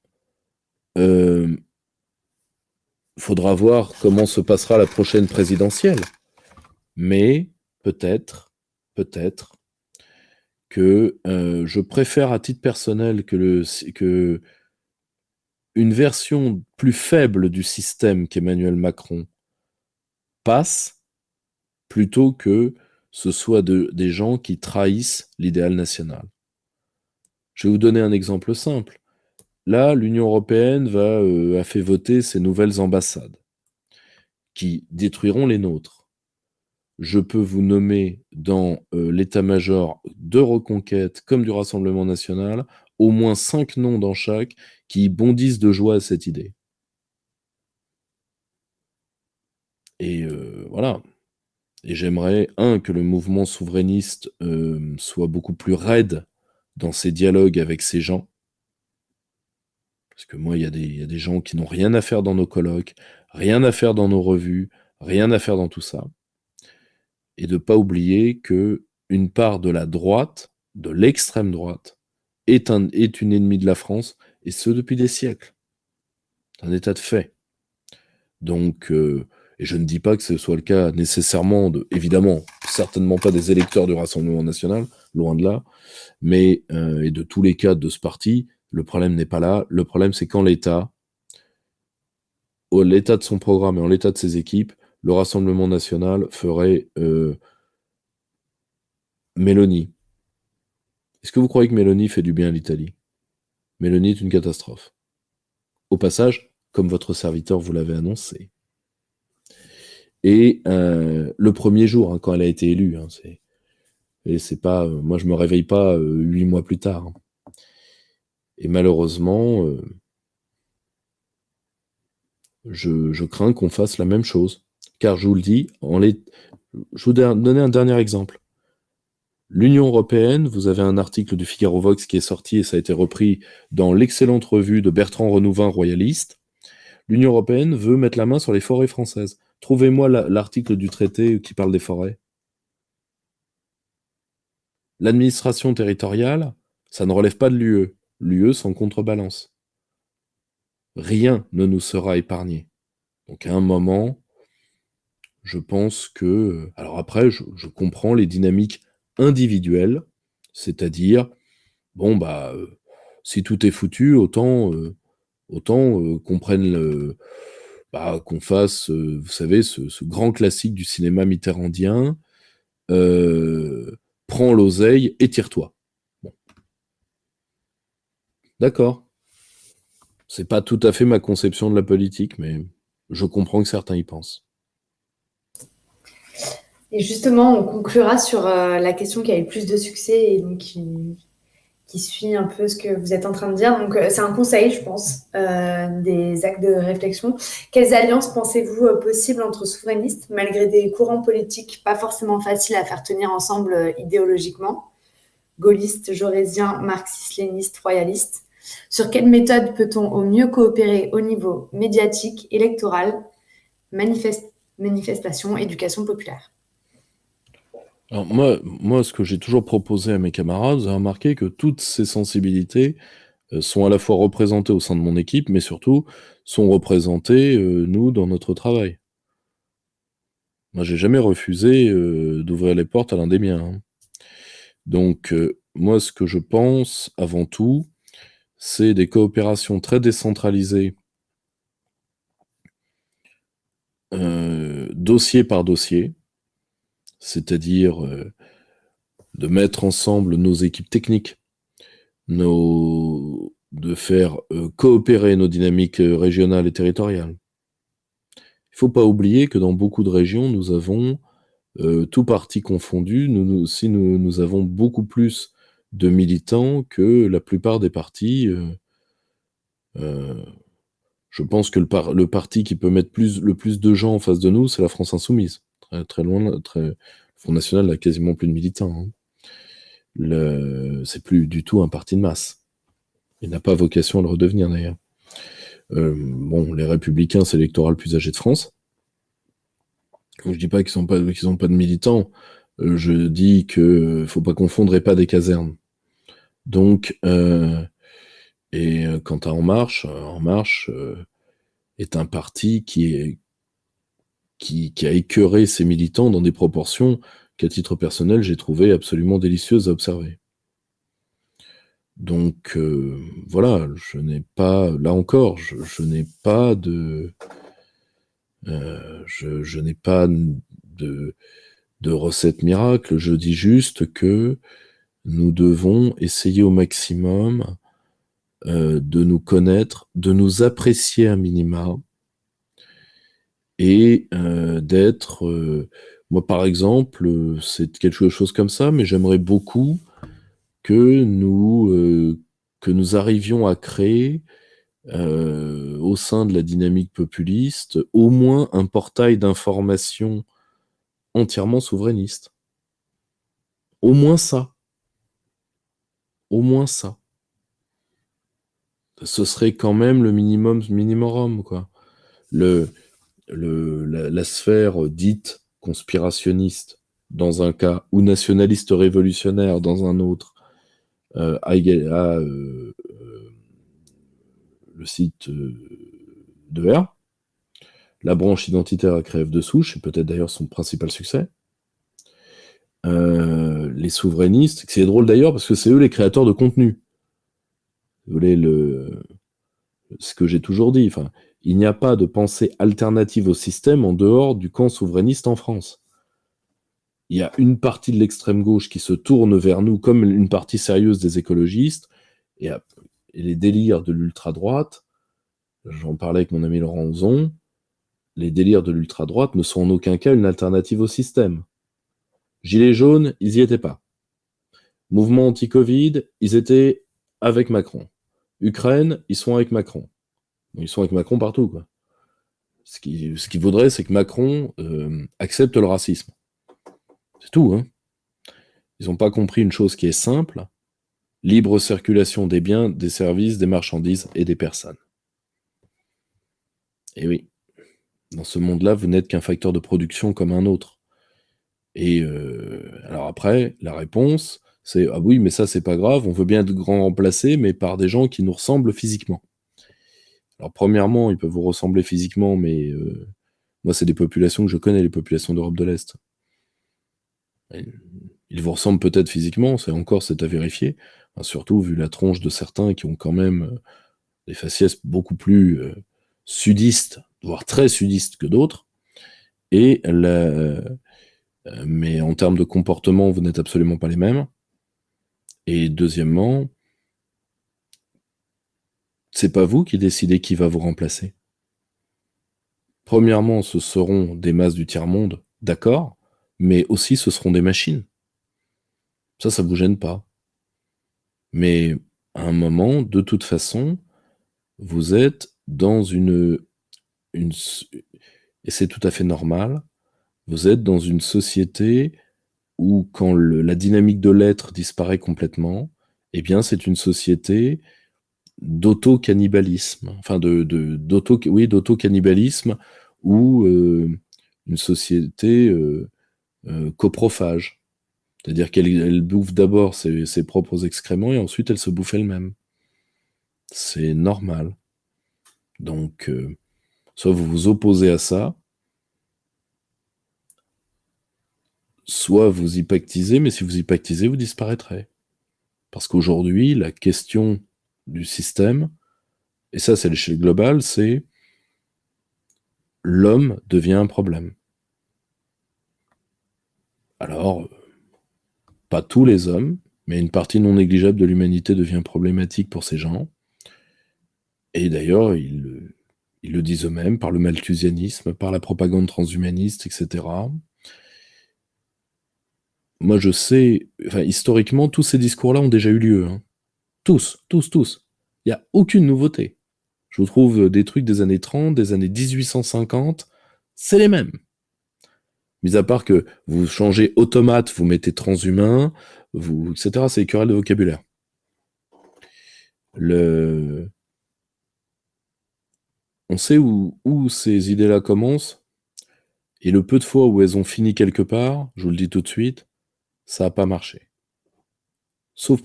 S2: faudra voir comment se passera la prochaine présidentielle. Mais peut-être que je préfère à titre personnel que une version plus faible du système qu'Emmanuel Macron passe, plutôt que ce soit des gens qui trahissent l'idéal national. Je vais vous donner un exemple simple. Là, l'Union européenne a fait voter ses nouvelles ambassades, qui détruiront les nôtres. Je peux vous nommer dans l'état-major de Reconquête comme du Rassemblement national au moins 5 noms dans chaque qui bondissent de joie à cette idée. Et voilà. Et j'aimerais, que le mouvement souverainiste soit beaucoup plus raide dans ses dialogues avec ces gens. Parce que moi, il y a des gens qui n'ont rien à faire dans nos colloques, rien à faire dans nos revues, rien à faire dans tout ça. Et de ne pas oublier que une part de la droite, de l'extrême droite, est une ennemie de la France, et ce depuis des siècles. C'est un état de fait. Donc, et je ne dis pas que ce soit le cas nécessairement évidemment, certainement pas des électeurs du Rassemblement national, loin de là, mais et de tous les cadres de ce parti, le problème n'est pas là. Le problème, c'est quand l'état de son programme et en l'état de ses équipes, le Rassemblement national ferait Mélanie. Est-ce que vous croyez que Mélanie fait du bien à l'Italie? Mélanie est une catastrophe. Au passage, comme votre serviteur vous l'avait annoncé. Et le premier jour, hein, quand elle a été élue, hein, c'est pas, moi je me réveille pas 8 mois plus tard. Hein. Et malheureusement, je crains qu'on fasse la même chose. Car je vous le dis, je vous donner un dernier exemple. L'Union européenne, vous avez un article du Figaro Vox qui est sorti et ça a été repris dans l'excellente revue de Bertrand Renouvin, royaliste. L'Union européenne veut mettre la main sur les forêts françaises. Trouvez-moi l'article du traité qui parle des forêts. L'administration territoriale, ça ne relève pas de l'UE. L'UE s'en contrebalance. Rien ne nous sera épargné. Donc à un moment, je pense que... Alors après, je comprends les dynamiques individuelles, c'est-à-dire, bon, bah, si tout est foutu, autant qu'on prenne qu'on fasse, vous savez, ce grand classique du cinéma mitterrandien, prends l'oseille et tire-toi. Bon. D'accord. C'est pas tout à fait ma conception de la politique, mais je comprends que certains y pensent.
S1: Et justement, on conclura sur la question qui a eu le plus de succès et donc qui suit un peu ce que vous êtes en train de dire. Donc, c'est un conseil, je pense, des actes de réflexion. Quelles alliances pensez-vous possibles entre souverainistes, malgré des courants politiques pas forcément faciles à faire tenir ensemble idéologiquement? Gaullistes, jaurésiens, marxistes-lénistes, royalistes. Sur quelle méthode peut-on au mieux coopérer au niveau médiatique, électoral, manifestation, éducation populaire?
S2: Alors moi, ce que j'ai toujours proposé à mes camarades, vous avez remarqué que toutes ces sensibilités sont à la fois représentées au sein de mon équipe, mais surtout sont représentées, nous, dans notre travail. Moi, j'ai jamais refusé d'ouvrir les portes à l'un des miens. Hein. Donc, moi, ce que je pense, avant tout, c'est des coopérations très décentralisées, dossier par dossier, c'est-à-dire de mettre ensemble nos équipes techniques, de faire coopérer nos dynamiques régionales et territoriales. Il faut pas oublier que dans beaucoup de régions, nous avons, tous partis confondus, nous avons beaucoup plus de militants que la plupart des partis. Je pense que le parti qui peut mettre le plus de gens en face de nous, c'est la France Insoumise. Très, très loin, le Front National n'a quasiment plus de militants, hein. C'est plus du tout un parti de masse. Il n'a pas vocation à le redevenir d'ailleurs. Bon, les Républicains, c'est l'électorat le plus âgé de France. Je dis pas qu'ils n'ont pas de militants. Je dis que faut pas confondre EHPAD des casernes. Donc, quant à En Marche, est un parti qui a écœuré ses militants dans des proportions qu'à titre personnel, j'ai trouvé absolument délicieuses à observer. Donc voilà, je n'ai pas, là encore, je n'ai pas de recette miracle. Je dis juste que nous devons essayer au maximum de nous connaître, de nous apprécier un minima, et d'être... moi, par exemple, c'est quelque chose comme ça, mais j'aimerais beaucoup que nous arrivions à créer, au sein de la dynamique populiste, au moins un portail d'information entièrement souverainiste. Au moins ça. Au moins ça. Ce serait quand même le minimum, quoi. La sphère dite conspirationniste dans un cas, ou nationaliste révolutionnaire dans un autre, le site de R. La branche identitaire à Crève de Souche, c'est peut-être d'ailleurs son principal succès. Les souverainistes, c'est drôle d'ailleurs parce que c'est eux les créateurs de contenu. Vous voulez ce que j'ai toujours dit, enfin, il n'y a pas de pensée alternative au système en dehors du camp souverainiste en France. Il y a une partie de l'extrême gauche qui se tourne vers nous comme une partie sérieuse des écologistes, et les délires de l'ultra-droite, j'en parlais avec mon ami Laurent Ozon, les délires de l'ultra-droite ne sont en aucun cas une alternative au système. Gilets jaunes, ils y étaient pas. Mouvement anti-Covid, ils étaient avec Macron. Ukraine, ils sont avec Macron. Ils sont avec Macron partout, quoi. Ce qui vaudrait, c'est que Macron accepte le racisme. C'est tout, hein. Ils n'ont pas compris une chose qui est simple: libre circulation des biens, des services, des marchandises et des personnes. Et oui, dans ce monde-là, vous n'êtes qu'un facteur de production comme un autre. Et alors après, la réponse, c'est « Ah oui, mais ça, c'est pas grave, on veut bien être grand remplacé, mais par des gens qui nous ressemblent physiquement. » Alors premièrement, ils peuvent vous ressembler physiquement, mais moi, c'est des populations que je connais, les populations d'Europe de l'Est. Ils vous ressemblent peut-être physiquement, c'est à vérifier, enfin, surtout vu la tronche de certains qui ont quand même des faciès beaucoup plus sudistes, voire très sudistes que d'autres, mais en termes de comportement, vous n'êtes absolument pas les mêmes. Et deuxièmement, c'est pas vous qui décidez qui va vous remplacer. Premièrement, ce seront des masses du tiers-monde, d'accord, mais aussi ce seront des machines. Ça vous gêne pas. Mais à un moment, de toute façon, vous êtes dans et c'est tout à fait normal, vous êtes dans une société où quand la dynamique de l'être disparaît complètement, eh bien c'est une société d'auto-cannibalisme, enfin d'auto-cannibalisme, ou une société coprophage. C'est-à-dire qu'elle bouffe d'abord ses propres excréments et ensuite elle se bouffe elle-même. C'est normal. Donc, soit vous vous opposez à ça, soit vous y pactisez, mais si vous y pactisez, vous disparaîtrez. Parce qu'aujourd'hui, la question du système, et ça c'est à l'échelle globale, c'est l'homme devient un problème. Alors, pas tous les hommes, mais une partie non négligeable de l'humanité devient problématique pour ces gens. Et d'ailleurs, ils Ils le disent eux-mêmes, par le malthusianisme, par la propagande transhumaniste, etc. Moi, je sais, enfin, historiquement, tous ces discours-là ont déjà eu lieu. Hein. Tous, tous, tous. Il n'y a aucune nouveauté. Je vous trouve des trucs des années 30, des années 1850, c'est les mêmes. Mis à part que vous changez automate, vous mettez transhumain, etc. C'est les querelles de vocabulaire. On sait où ces idées-là commencent, et le peu de fois où elles ont fini quelque part, je vous le dis tout de suite, ça n'a pas marché. Sauf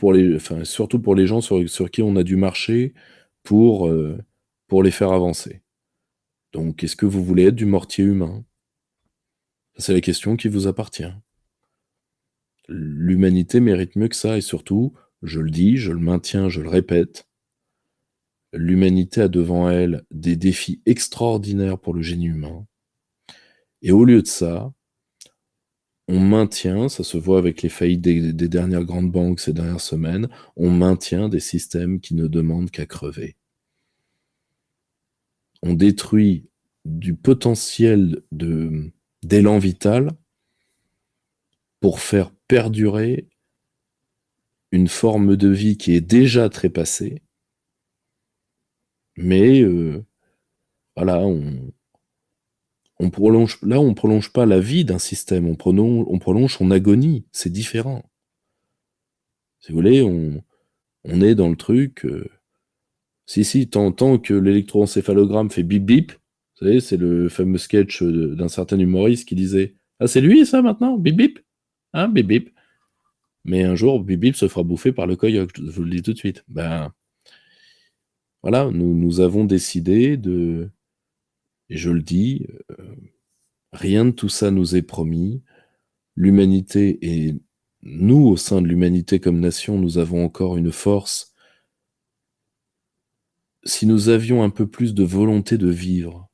S2: surtout pour les gens sur qui on a dû marcher pour les faire avancer. Donc, est-ce que vous voulez être du mortier humain? C'est la question qui vous appartient. L'humanité mérite mieux que ça, et surtout, je le dis, je le maintiens, je le répète, l'humanité a devant elle des défis extraordinaires pour le génie humain. Et au lieu de ça, on maintient, ça se voit avec les faillites des dernières grandes banques ces dernières semaines, on maintient des systèmes qui ne demandent qu'à crever. On détruit du potentiel d'élan vital pour faire perdurer une forme de vie qui est déjà trépassée, mais voilà, on prolonge pas la vie d'un système, on prolonge son agonie, c'est différent. Si vous voulez, on est dans le truc. Si, tant que l'électroencéphalogramme fait bip bip, vous savez, c'est le fameux sketch d'un certain humoriste qui disait ah, c'est lui ça maintenant, bip bip, hein, bip bip. Mais un jour, bip bip se fera bouffer par le coyote, je vous le dis tout de suite. Ben voilà, nous avons décidé de, et je le dis, rien de tout ça nous est promis. L'humanité et nous, au sein de l'humanité comme nation, nous avons encore une force. Si nous avions un peu plus de volonté de vivre,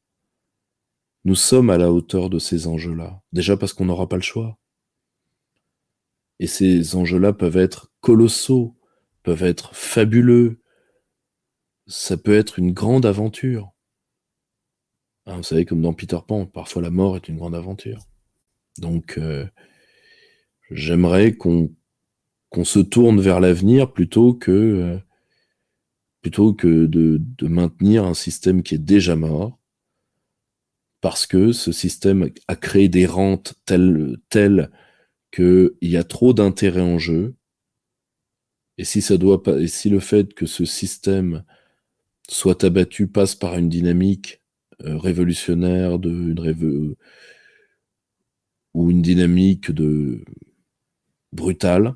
S2: nous sommes à la hauteur de ces enjeux-là. Déjà parce qu'on n'aura pas le choix. Et ces enjeux-là peuvent être colossaux, peuvent être fabuleux. Ça peut être une grande aventure. Hein, vous savez, comme dans Peter Pan, parfois la mort est une grande aventure. Donc, j'aimerais qu'on se tourne vers l'avenir plutôt que de maintenir un système qui est déjà mort, parce que ce système a créé des rentes telles qu'il y a trop d'intérêt en jeu, et si le fait que ce système soit abattu passe par une dynamique révolutionnaire ou une dynamique brutale,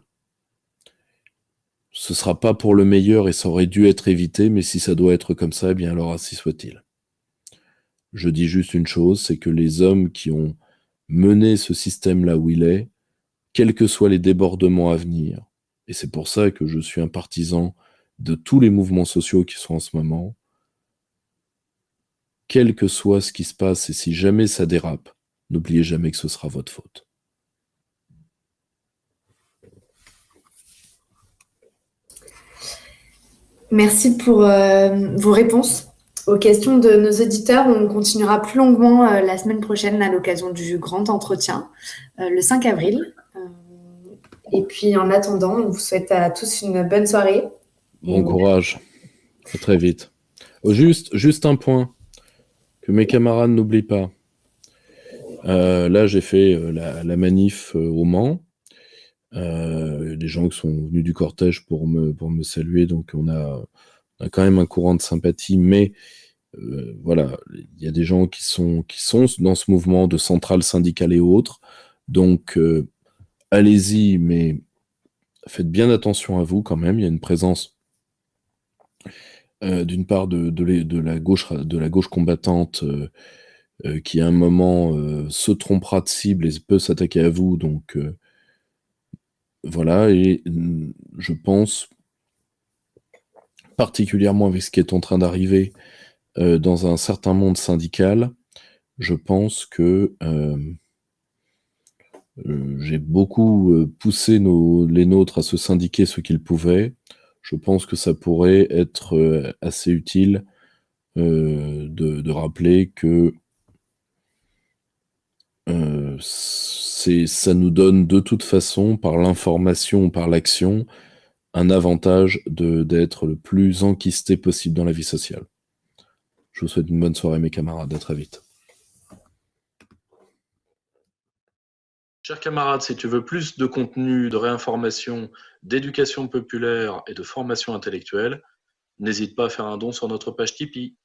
S2: ce sera pas pour le meilleur et ça aurait dû être évité, mais si ça doit être comme ça, eh bien alors ainsi soit-il. Je dis juste une chose, c'est que les hommes qui ont mené ce système là où il est, quels que soient les débordements à venir, et c'est pour ça que je suis un partisan de tous les mouvements sociaux qui sont en ce moment, quel que soit ce qui se passe, et si jamais ça dérape, n'oubliez jamais que ce sera votre faute.
S1: Merci pour vos réponses aux questions de nos auditeurs. On continuera plus longuement la semaine prochaine à l'occasion du grand entretien, le 5 avril. Et puis en attendant, on vous souhaite à tous une bonne soirée.
S2: Bon courage. À très vite. Juste un point que mes camarades n'oublient pas. Là, j'ai fait la manif au Mans. Des gens qui sont venus du cortège pour me saluer, donc on a quand même un courant de sympathie, mais voilà, il y a des gens qui sont dans ce mouvement de centrales syndicales et autres, donc allez-y, mais faites bien attention à vous quand même, il y a une présence d'une part de la gauche combattante qui à un moment se trompera de cible et peut s'attaquer à vous, donc voilà, et je pense, particulièrement avec ce qui est en train d'arriver dans un certain monde syndical, je pense que j'ai beaucoup poussé les nôtres à se syndiquer ce qu'ils pouvaient. Je pense que ça pourrait être assez utile de rappeler que ça nous donne de toute façon, par l'information, par l'action, un avantage d'être le plus enquisté possible dans la vie sociale. Je vous souhaite une bonne soirée, mes camarades. À très vite.
S3: Chers camarades, si tu veux plus de contenu, de réinformation, d'éducation populaire et de formation intellectuelle, n'hésite pas à faire un don sur notre page Tipeee.